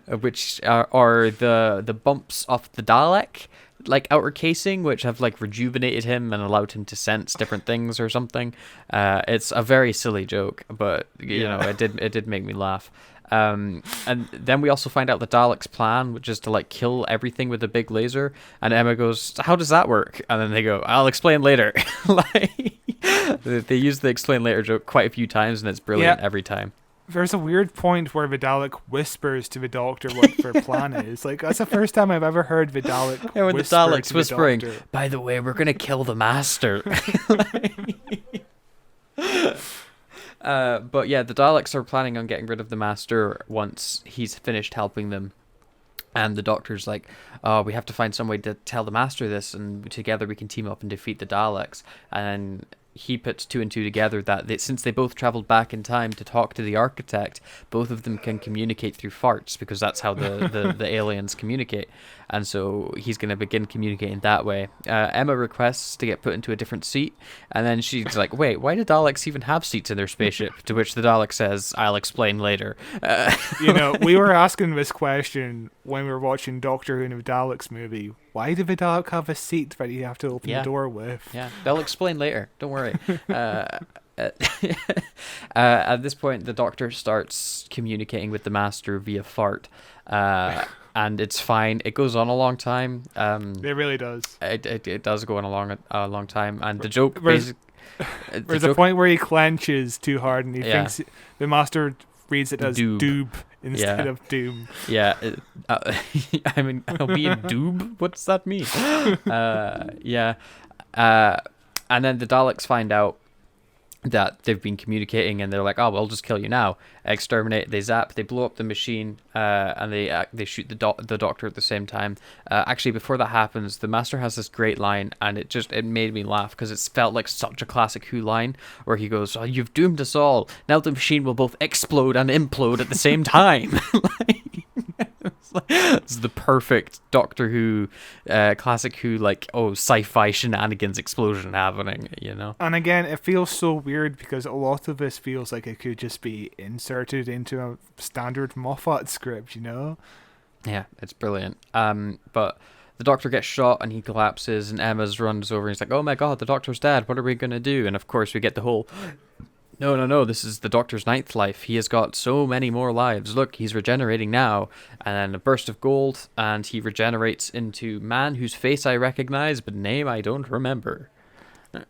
which are the bumps off the Dalek, like outer casing, which have like rejuvenated him and allowed him to sense different things or something. It's a very silly joke, but it did make me laugh. And then we also find out the Daleks' plan, which is to like kill everything with a big laser. And Emma goes, "How does that work?" And then they go, "I'll explain later." Like they use the explain later joke quite a few times, and it's brilliant every time. There's a weird point where the Dalek whispers to the Doctor what their plan is. Like, that's the first time I've ever heard the Dalek when whisper the Dalek's to the whispering, Doctor. "By the way, we're gonna kill the Master." But yeah, the Daleks are planning on getting rid of the Master once he's finished helping them. And the Doctor's like, oh, we have to find some way to tell the Master this, and together we can team up and defeat the Daleks. And he puts two and two together that since they both traveled back in time to talk to the architect, both of them can communicate through farts, because that's how the aliens communicate. And so he's going to begin communicating that way. Emma requests to get put into a different seat, and then she's like, wait, why do Daleks even have seats in their spaceship? To which the Dalek says, I'll explain later. We were asking this question when we were watching Doctor Who in the Daleks movie. Why did the Dalek have a seat that you have to open the door with? Yeah, they'll explain later. Don't worry. At this point, the Doctor starts communicating with the Master via fart. And it's fine. It goes on a long time. It really does. It does go on a long time. And the joke There's a point where he clenches too hard and he thinks the Master reads it as doob instead of doom. Yeah. I mean, I'll be a doob? What does that mean? And then the Daleks find out that they've been communicating, and they're like, oh, we'll just kill you now. Exterminate. They zap. They blow up the machine, and they shoot the Doctor at the same time. Actually, before that happens, the Master has this great line, and it made me laugh because it felt like such a classic Who line, where he goes, oh, you've doomed us all. Now the machine will both explode and implode at the same time. It's the perfect Doctor Who, classic Who, like, sci-fi shenanigans explosion happening, And again, it feels so weird because a lot of this feels like it could just be inserted into a standard Moffat script, Yeah, it's brilliant. But the Doctor gets shot and he collapses, and Emma's runs over and he's like, oh my god, the Doctor's dead, what are we going to do? And of course we get the whole... No, this is the Doctor's ninth life. He has got so many more lives. Look, he's regenerating now. And then a burst of gold, and he regenerates into man whose face I recognize, but name I don't remember.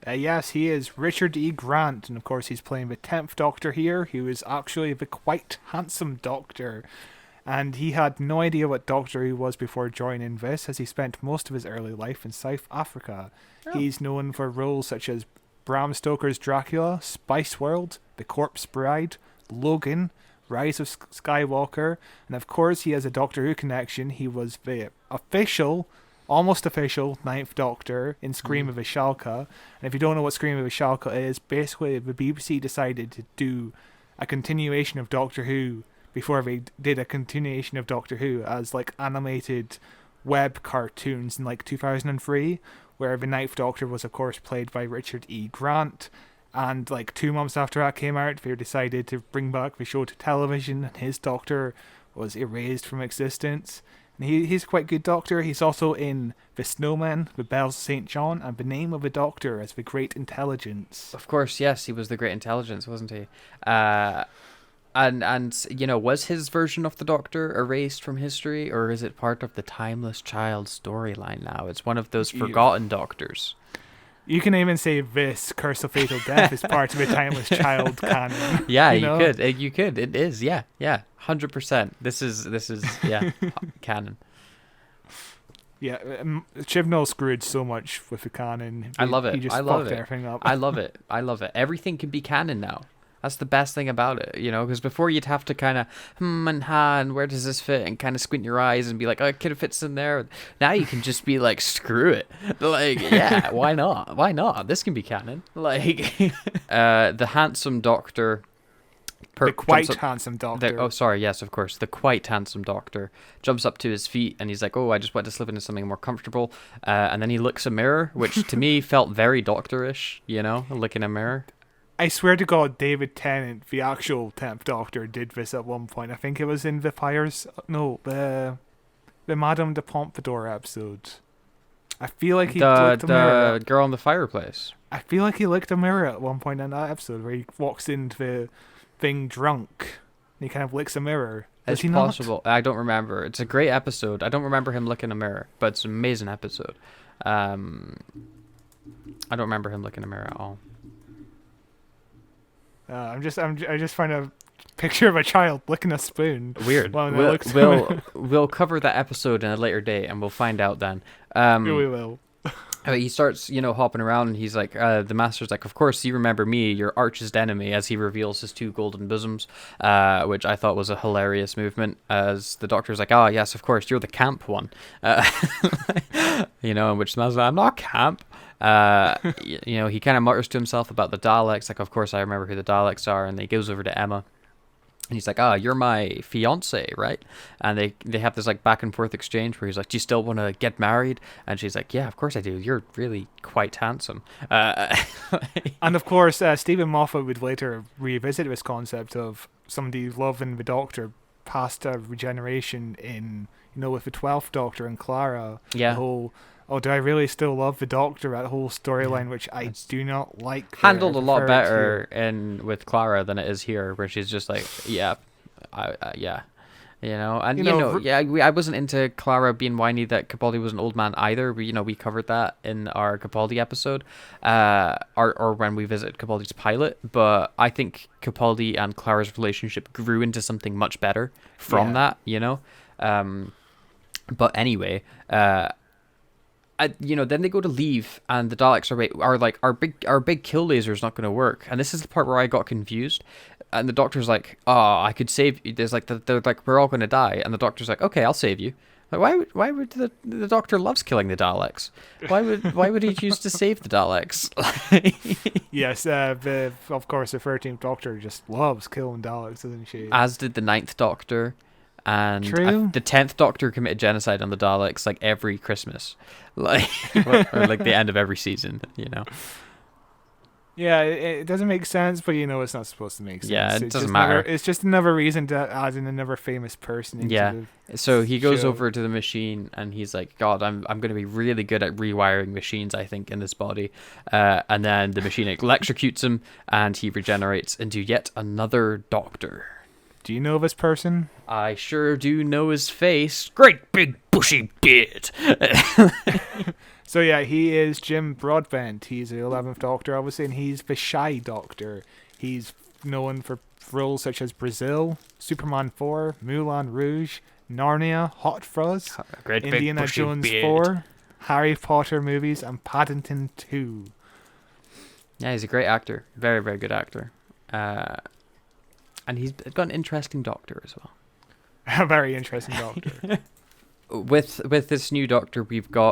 Yes, he is Richard E. Grant, and of course he's playing the 10th Doctor here, who is actually the quite handsome Doctor. And he had no idea what Doctor he was before joining this, as he spent most of his early life in South Africa. Oh. He's known for roles such as Bram Stoker's Dracula, Spice World, The Corpse Bride, Logan, Rise of Skywalker, and of course he has a Doctor Who connection. He was the almost official Ninth Doctor in Scream of Vishalka. And if you don't know what Scream of Vishalka is, basically the BBC decided to do a continuation of Doctor Who before they did a continuation of Doctor Who as like animated web cartoons in like 2003, where the Ninth Doctor was of course played by Richard E. Grant. And like 2 months after that came out, they decided to bring back the show to television, and his Doctor was erased from existence. And he's quite a good Doctor. He's also in The Snowman, The Bells of St. John, and The Name of the Doctor as The Great Intelligence. Of course, yes, he was the Great Intelligence, wasn't he? And you know, was his version of the Doctor erased from history, or is it part of the Timeless Child storyline now? It's one of those forgotten Doctors. You can even say this Curse of Fatal Death is part of a Timeless Child canon. Yeah, you know? You could. It is. Yeah. 100%. This is yeah, canon. Yeah, Chibnall screwed so much with the canon. I love it. He just fucked everything up. I love it. Everything can be canon now. That's the best thing about it, you know, because before you'd have to kind of and ha and where does this fit and kind of squint your eyes and be like, oh, it could have fits in there. Now you can just be like, screw it. Like, yeah, why not? Why not? This can be canon. Like, the handsome Doctor. The quite handsome Doctor. Yes, of course. The quite handsome Doctor jumps up to his feet and he's like, oh, I just want to slip into something more comfortable. And then he looks a mirror, which to me felt very Doctor-ish, you know, licking a mirror. I swear to God, David Tennant, the actual 10th Doctor, did this at one point. I think it was in the Madame de Pompadour episode. I feel like he licked a mirror. The girl in the fireplace. I feel like he licked a mirror at one point in that episode where he walks into the thing drunk and he kind of licks a mirror. It's possible. I don't remember. It's a great episode. I don't remember him licking a mirror, but it's an amazing episode. I don't remember him licking a mirror at all. I just find a picture of a child licking a spoon. Weird. We'll cover that episode in a later date, and we'll find out then. We will. He starts, you know, hopping around, and he's like, the Master's like, of course you remember me, your archest enemy, as he reveals his 2 golden bosoms, which I thought was a hilarious movement, as the Doctor's like, oh, yes, of course, you're the camp one. You know, in which the Master's like, I'm not camp. You know, he kind of mutters to himself about the Daleks, like, of course I remember who the Daleks are, and he goes over to Emma. And he's like, you're my fiance, right? And they have this like back and forth exchange where he's like, do you still want to get married? And she's like, yeah, of course I do. You're really quite handsome. And of course, Stephen Moffat would later revisit this concept of somebody loving the Doctor past regeneration in, you know, with the 12th Doctor and Clara. Yeah. The whole, do I really still love the Doctor? That whole storyline, which I do not like. Handled a lot better with Clara than it is here, where she's just like, yeah, yeah, you know, and I wasn't into Clara being whiny that Capaldi was an old man either. We covered that in our Capaldi episode, or when we visited Capaldi's pilot. But I think Capaldi and Clara's relationship grew into something much better from that, you know. But anyway, then they go to leave, and the Daleks are like, our big kill laser is not going to work. And this is the part where I got confused. And the Doctor's like, I could save you. There's like, they're like, we're all going to die. And the Doctor's like, okay, I'll save you. Like, why would the Doctor loves killing the Daleks? Why would he choose to save the Daleks? Yes, of course, the 13th Doctor just loves killing Daleks, doesn't she? As did the 9th Doctor. And True. The 10th Doctor committed genocide on the Daleks like every Christmas, like or like the end of every season, you know. Yeah, it doesn't make sense, but you know it's not supposed to make sense. Yeah, it doesn't matter. It's just another reason to add in another famous person into the so he goes show. over to the machine and he's like, God, I'm going to be really good at rewiring machines, I think, in this body. And then the machine electrocutes him and he regenerates into yet another Doctor. Do you know this person? I sure do know his face. Great big bushy beard. So yeah, he is Jim Broadbent. He's the 11th Doctor, obviously, and he's the shy Doctor. He's known for roles such as Brazil, Superman 4, Moulin Rouge, Narnia, Hot Fuzz, Great big Indiana bushy Jones beard. 4, Harry Potter movies, and Paddington 2. Yeah, he's a great actor. Very, very good actor. And he's got an interesting doctor as well. A very interesting doctor. With this new doctor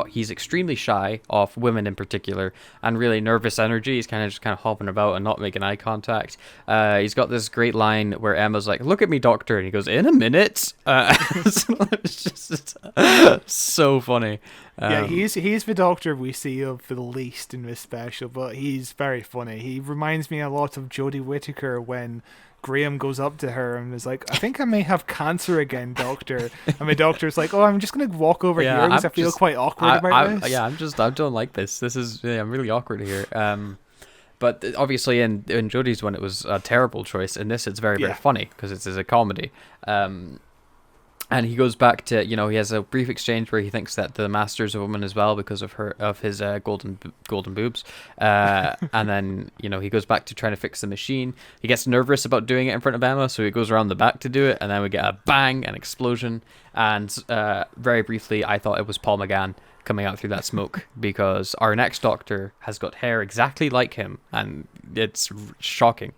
he's extremely shy of women in particular, and really nervous energy. He's kind of hopping about and not making eye contact. He's got this great line where Emma's like, "Look at me, doctor," and he goes, "In a minute." So it's just so funny. Yeah, he's the doctor we see of the least in this special, but he's very funny. He reminds me a lot of Jodie Whittaker when Graham goes up to her and is like, "I think I may have cancer again, doctor." And the doctor's like, "Oh, I'm just gonna walk over here because I feel quite awkward about this." Yeah, I don't like this. I'm really awkward here. But obviously in Jodie's one, it was a terrible choice. In this, it's very, very funny because it's a comedy. And he goes back to, he has a brief exchange where he thinks that the master's a woman as well because of his golden boobs. And then, he goes back to trying to fix the machine. He gets nervous about doing it in front of Emma, so he goes around the back to do it. And then we get a bang, an explosion. And very briefly, I thought it was Paul McGann coming out through that smoke because our next doctor has got hair exactly like him. And it's shocking.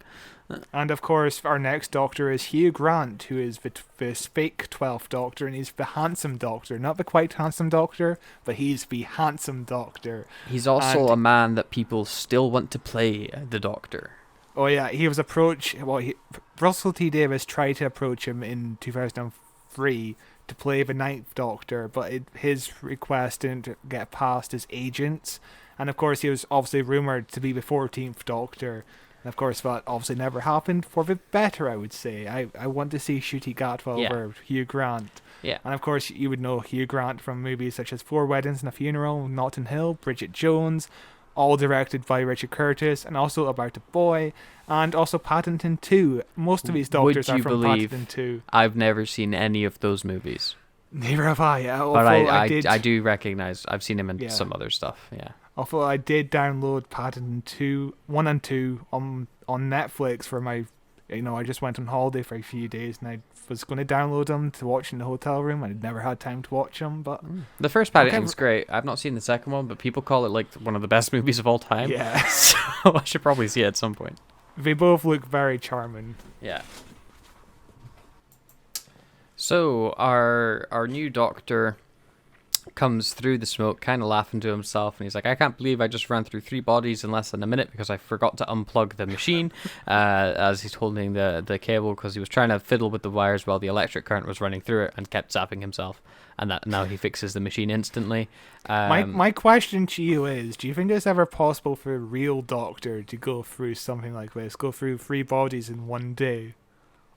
And of course, our next doctor is Hugh Grant, who is the fake 12th Doctor, and he's the handsome Doctor. Not the quite handsome Doctor, but he's the handsome Doctor. He's also a man that people still want to play the Doctor. Oh yeah, he was approached... Well, Russell T Davies tried to approach him in 2003 to play the 9th Doctor, but his request didn't get past his agents. And of course, he was obviously rumoured to be the 14th Doctor. And of course, that obviously never happened. For the better, I would say. I want to see Ncuti Gatwa over Hugh Grant. Yeah. And of course, you would know Hugh Grant from movies such as Four Weddings and a Funeral, Notting Hill, Bridget Jones, all directed by Richard Curtis, and also About a Boy, and also Paddington 2. Most of these doctors are from Paddington 2. I've never seen any of those movies. Neither have I. But I do recognize, I've seen him in some other stuff, yeah. Although I did download Paddington 1 and 2 on Netflix for my, I just went on holiday for a few days and I was going to download them to watch in the hotel room. I'd never had time to watch them, but... The first Paddington's great. I've not seen the second one, but people call it like one of the best movies of all time. Yeah. So I should probably see it at some point. They both look very charming. Yeah. So our new doctor comes through the smoke, kind of laughing to himself, and he's like, "I can't believe I just ran through 3 bodies in less than a minute because I forgot to unplug the machine," as he's holding the cable because he was trying to fiddle with the wires while the electric current was running through it and kept zapping himself. And that now he fixes the machine instantly. My question to you is, do you think it's ever possible for a real doctor to go through something like this, go through 3 bodies in one day?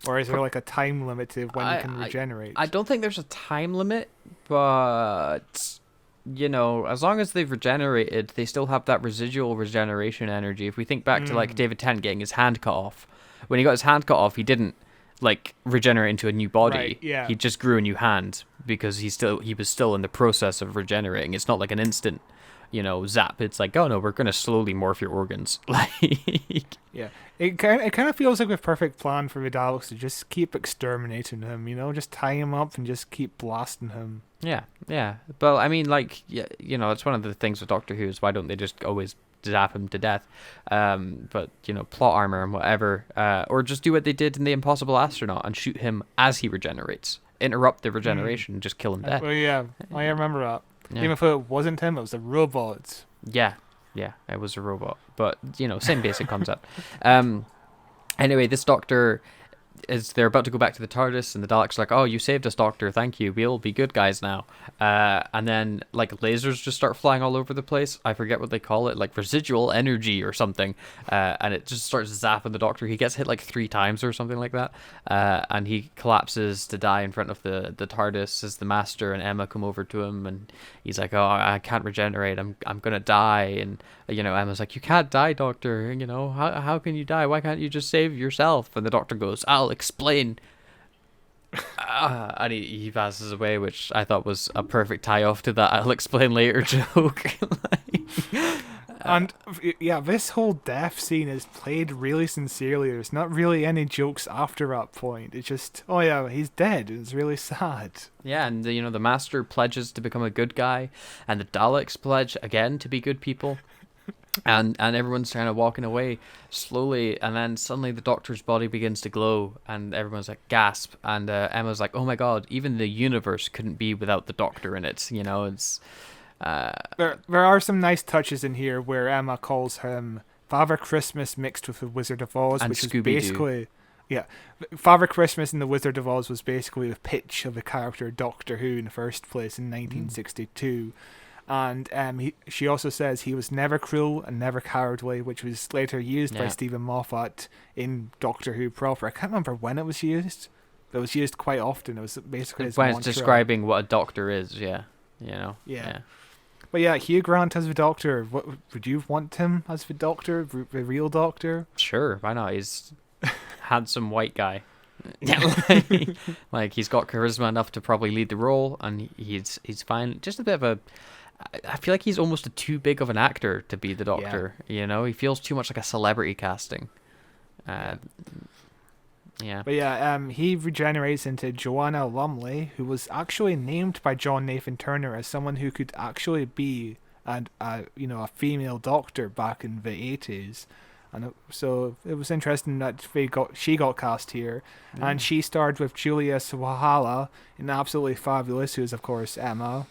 Or is there like a time limit to when you can regenerate? I don't think there's a time limit, but as long as they've regenerated, they still have that residual regeneration energy. If we think back to like David Tennant getting his hand cut off, when he got his hand cut off, he didn't like regenerate into a new body. Right, yeah. He just grew a new hand because he was still in the process of regenerating. It's not like an instant, zap. It's like, oh no, we're gonna slowly morph your organs. Yeah, it kind of feels like a perfect plan for the Daleks to just keep exterminating him. Just tie him up and just keep blasting him. Yeah. But I mean, it's one of the things with Doctor Who is why don't they just always zap him to death? But plot armor and whatever, or just do what they did in The Impossible Astronaut and shoot him as he regenerates, interrupt the regeneration, and just kill him dead. Well, yeah, I remember that. Yeah. Even if it wasn't him, it was a robot. Yeah, it was a robot. But, same basic concept. Anyway, this doctor they're about to go back to the TARDIS, and the Daleks are like, "Oh, you saved us, Doctor, thank you, we'll be good guys now." And then like lasers just start flying all over the place. I forget what they call it, like residual energy or something, and it just starts zapping the Doctor. He gets hit like 3 times or something like that, and he collapses to die in front of the TARDIS as the Master and Emma come over to him, and he's like, "Oh, I can't regenerate, I'm gonna die." And Emma's like, "You can't die, Doctor, how can you die? Why can't you just save yourself?" And the Doctor goes, "I'll explain." And he passes away, which I thought was a perfect tie-off to that "I'll explain later" joke. And yeah, this whole death scene is played really sincerely. There's not really any jokes after that point. It's just, oh yeah, he's dead. It's really sad. Yeah, and the Master pledges to become a good guy, and the Daleks pledge again to be good people. And everyone's kind of walking away slowly, and then suddenly the Doctor's body begins to glow, and everyone's like gasp, and Emma's like, "Oh my God! Even the universe couldn't be without the Doctor in it." You know, it's There are some nice touches in here where Emma calls him Father Christmas mixed with the Wizard of Oz, And which is Scooby-Doo. basically, yeah, Father Christmas in the Wizard of Oz was basically the pitch of the character Doctor Who in the first place in 1962. And she also says he was never cruel and never cowardly, which was later used by Yeah. Stephen Moffat in Doctor Who proper. I can't remember when it was used, but it was used quite often. It was basically his when it's mantra. describing what a doctor is. Yeah, you know. Yeah. But yeah, Hugh Grant as the Doctor. What would you want him as the Doctor, the real Doctor? Sure, why not? He's handsome white guy. Like he's got charisma enough to probably lead the role, and he's fine. Just a bit of a. I feel like he's almost too big of an actor to be the Doctor. You know, he feels too much like a celebrity casting. Yeah. But yeah, he regenerates into Joanna Lumley, who was actually named by John Nathan Turner as someone who could actually be a female Doctor back in the 80s. And so it was interesting that she got cast here, and she starred with Julia Sawalha in Absolutely Fabulous, who is of course Emma.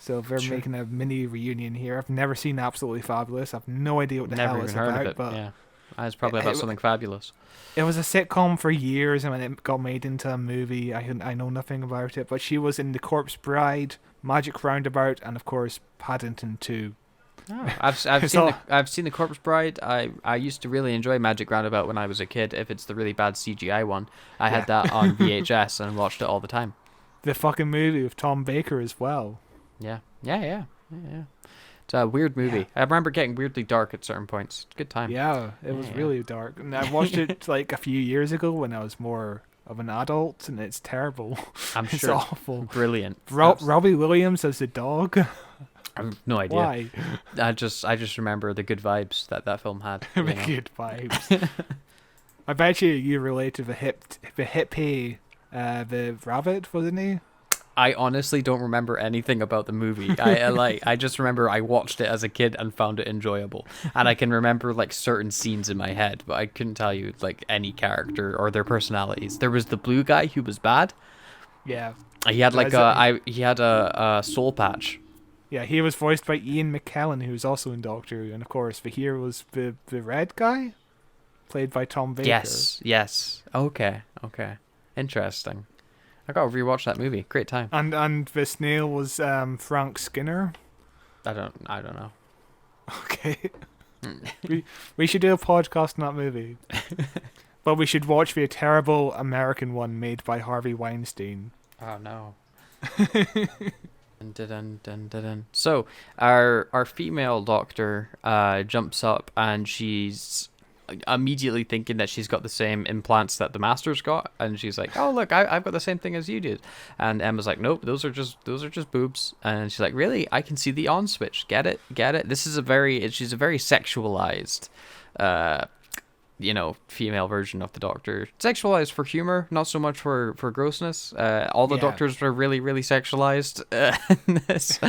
So they're making a mini reunion here. I've never seen Absolutely Fabulous. I've no idea what the Never hell even it's heard about. of it. But Yeah, it's probably about something fabulous. it was a sitcom for years, and when it got made into a movie, I know nothing about it. But she was in The Corpse Bride, Magic Roundabout, and of course Paddington 2. Oh, I've seen the Corpse Bride. I used to really enjoy Magic Roundabout when I was a kid. If it's the really bad CGI one, I had that on VHS and watched it all the time. The fucking movie with Tom Baker as well. Yeah. It's a weird movie. Yeah. I remember getting weirdly dark at certain points. Good time. Yeah, it was really dark. And I watched it like a few years ago when I was more of an adult, and it's terrible. I'm It's sure. awful. Brilliant. Robbie Williams as the dog. I have no idea. Why? I just remember the good vibes that film had. You The know? good vibes. I bet you relate to the hippie, the rabbit, wasn't he? I honestly don't remember anything about the movie. I just remember I watched it as a kid and found it enjoyable, and I can remember like certain scenes in my head, but I couldn't tell you like any character or their personalities. There was the blue guy who was bad. Yeah. He had like he had a soul patch. Yeah, he was voiced by Ian McKellen, who was also in Doctor Who, and of course the hero was the red guy, played by Tom Baker. Yes. Okay. Interesting. I gotta rewatch that movie. Great time. And the snail was Frank Skinner. I don't know. Okay. we should do a podcast on that movie. But we should watch the terrible American one made by Harvey Weinstein. Oh no. Dun. So our female Doctor jumps up, and she's immediately thinking that she's got the same implants that the Master's got, and she's like, "Oh look, I've got the same thing as you did." And Emma's like, "Nope, those are just boobs." And she's like, "Really? I can see the on switch. Get it? This is she's a very sexualized female version of the Doctor. Sexualized for humor, not so much for grossness. All the Doctors were really, really sexualized in this.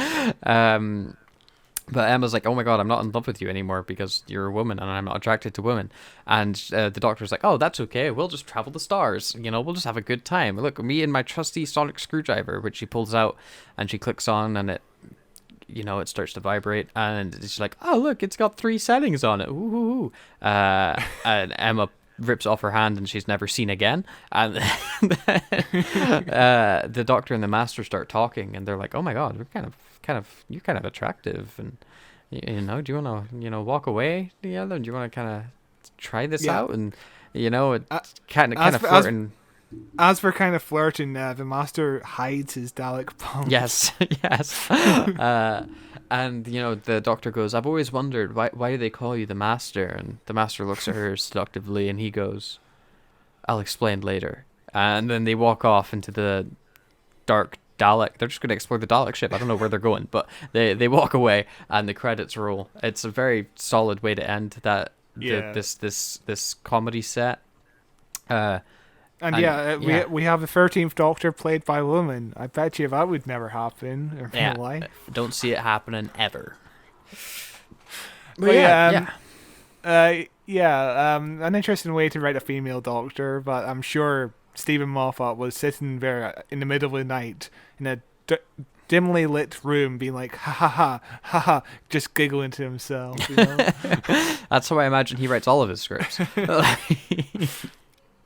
But Emma's like, "Oh my God, I'm not in love with you anymore because you're a woman and I'm not attracted to women." And the Doctor's like, "Oh, that's okay. We'll just travel the stars. We'll just have a good time. Look, me and my trusty sonic screwdriver," which she pulls out and she clicks on, and it starts to vibrate, and it's like, "Oh, look, it's got 3 settings on it." Ooh. And Emma rips off her hand, and she's never seen again. And then, the Doctor and the Master start talking, and they're like, "Oh my God, you're kind of attractive, and do you want to walk away together? Do you want to kind of try this out?" And it's kind of flirting. As we're kind of flirting, the Master hides his Dalek pump. Yes. And the Doctor goes, "I've always wondered why do they call you the Master?" And the Master looks at her seductively, and he goes, "I'll explain later." And then they walk off into the dark Dalek. They're just going to explore the Dalek ship. I don't know where they're going, but they walk away, and the credits roll. It's a very solid way to end that this comedy set. We have the 13th Doctor played by a woman. I bet you that would never happen in real life. Don't see it happening ever. But yeah. an interesting way to write a female Doctor, but I'm sure Stephen Moffat was sitting there in the middle of the night in a dimly lit room, being like, ha ha ha, ha ha, just giggling to himself. You know? That's how I imagine he writes all of his scripts.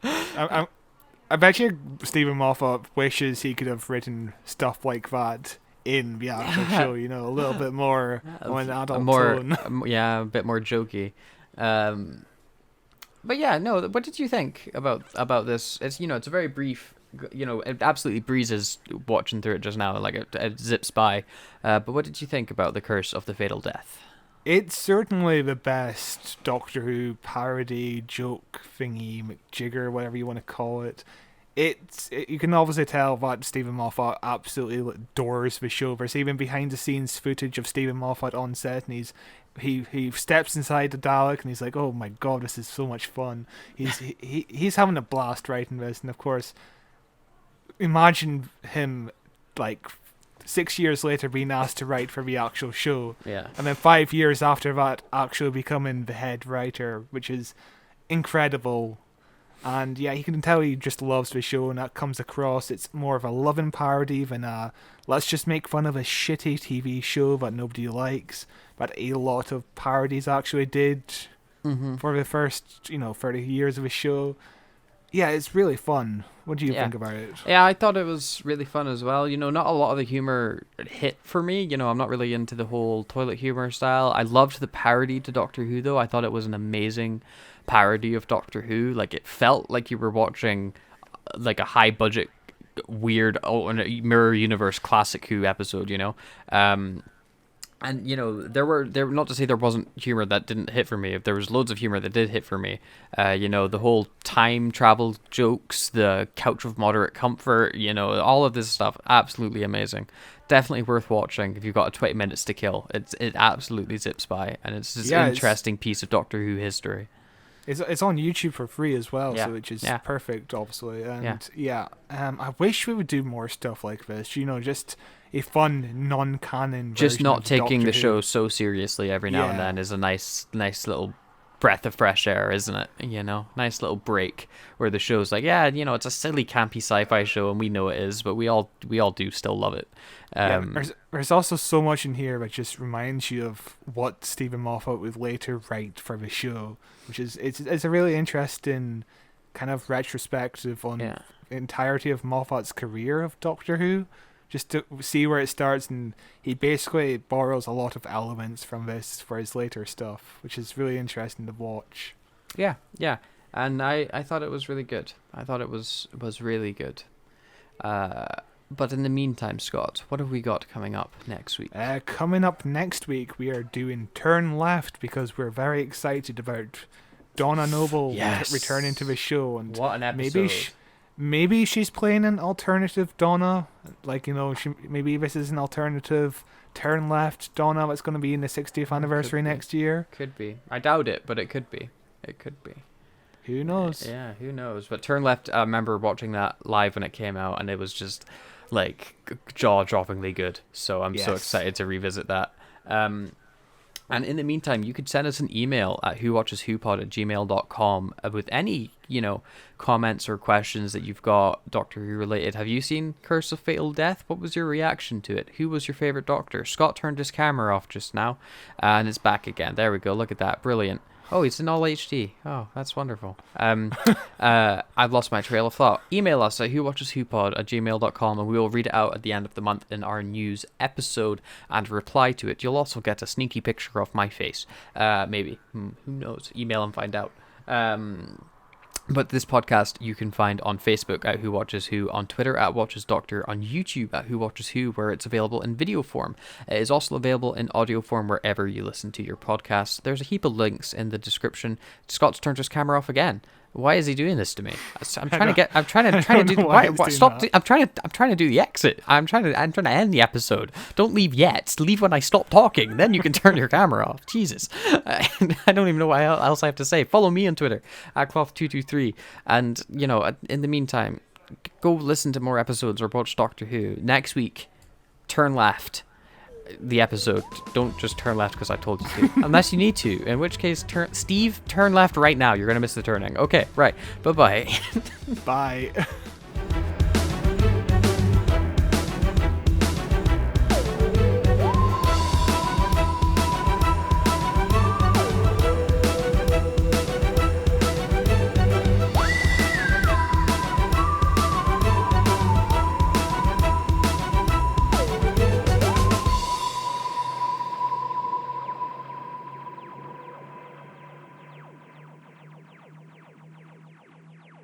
I bet you Stephen Moffat wishes he could have written stuff like that in the actual show, you know, a little bit more on an adult tone. A bit more jokey. But yeah, no. What did you think about this? It's it's a very brief. It absolutely breezes watching through it just now, like it zips by. But what did you think about The Curse of the Fatal Death? It's certainly the best Doctor Who parody, joke thingy, McJigger, whatever you want to call it. You can obviously tell that Stephen Moffat absolutely adores the show. There's even behind the scenes footage of Stephen Moffat on set, and he steps inside the Dalek and he's like, "Oh my god, this is so much fun." He's having a blast writing this, and of course, imagine him like 6 years later being asked to write for the actual show. Yeah. And then 5 years after that, actually becoming the head writer, which is incredible. And yeah, you can tell he just loves the show, and that comes across. It's more of a loving parody than a let's just make fun of a shitty TV show that nobody likes. But a lot of parodies actually did for the first, 30 years of the show. Yeah, it's really fun. What do you think about it? Yeah, I thought it was really fun as well. Not a lot of the humor hit for me. I'm not really into the whole toilet humor style. I loved the parody to Doctor Who, though. I thought it was an amazing parody of Doctor Who. Like, it felt like you were watching like a high budget, weird Mirror Universe classic Who episode, And there were not to say there wasn't humor that didn't hit for me. There was loads of humor that did hit for me. The whole time travel jokes, the couch of moderate comfort, all of this stuff, absolutely amazing. Definitely worth watching if you've got 20 minutes to kill. It absolutely zips by, and it's just an interesting piece of Doctor Who history. It's on YouTube for free as well, Yeah. so which is Yeah. perfect, obviously. And I wish we would do more stuff like this. Just a fun non-canon. Just version not of taking Doctor the Who. show so seriously every now and Yeah. then is a nice little breath of fresh air, isn't it? Nice little break where the show's like, it's a silly campy sci-fi show and we know it is, but we all do still love it. There's also so much in here that just reminds you of what Stephen Moffat would later write for the show, which is it's a really interesting kind of retrospective on the entirety of Moffat's career of Doctor Who, just to see where it starts, and he basically borrows a lot of elements from this for his later stuff, which is really interesting to watch. Yeah, and I thought it was really good. I thought it was really good. But in the meantime, Scott, what have we got coming up next week? Coming up next week, we are doing Turn Left because we're very excited about Donna Noble returning to the show. And what an episode. Maybe she's playing an alternative Donna. Maybe this is an alternative Turn Left Donna that's going to be in the 60th anniversary next year. Could be. I doubt it, but it could be. Who knows? Yeah, who knows? But Turn Left, I remember watching that live when it came out, and it was just like jaw-droppingly good. So I'm so excited to revisit that. And in the meantime, you could send us an email at whowatcheswhopod@gmail.com with any, comments or questions that you've got Doctor Who related. Have you seen Curse of Fatal Death? What was your reaction to it? Who was your favorite Doctor? Scott turned his camera off just now, and it's back again. There we go. Look at that. Brilliant. Oh, it's in all HD. Oh, that's wonderful. I've lost my trail of thought. Email us at whowatcheswhopod@gmail.com and we will read it out at the end of the month in our news episode and reply to it. You'll also get a sneaky picture of my face. Maybe. Who knows? Email and find out. But this podcast you can find on Facebook at Who Watches Who, on Twitter at Watches Doctor, on YouTube at Who Watches Who, where it's available in video form. It is also available in audio form wherever you listen to your podcasts. There's a heap of links in the description. Scott's turned his camera off again. Why is he doing this to me? I'm trying to do. I'm trying to do the exit. I'm trying to end the episode. Don't leave yet. Leave when I stop talking. Then you can turn your camera off. Jesus, I don't even know what else I have to say. Follow me on Twitter at Cloth223, and in the meantime, go listen to more episodes or watch Doctor Who next week. Turn Left. the episode. Don't just turn left because I told you to. Unless you need to, in which case, Steve, turn left right now. You're going to miss the turning. Okay, right. Bye-bye. Bye.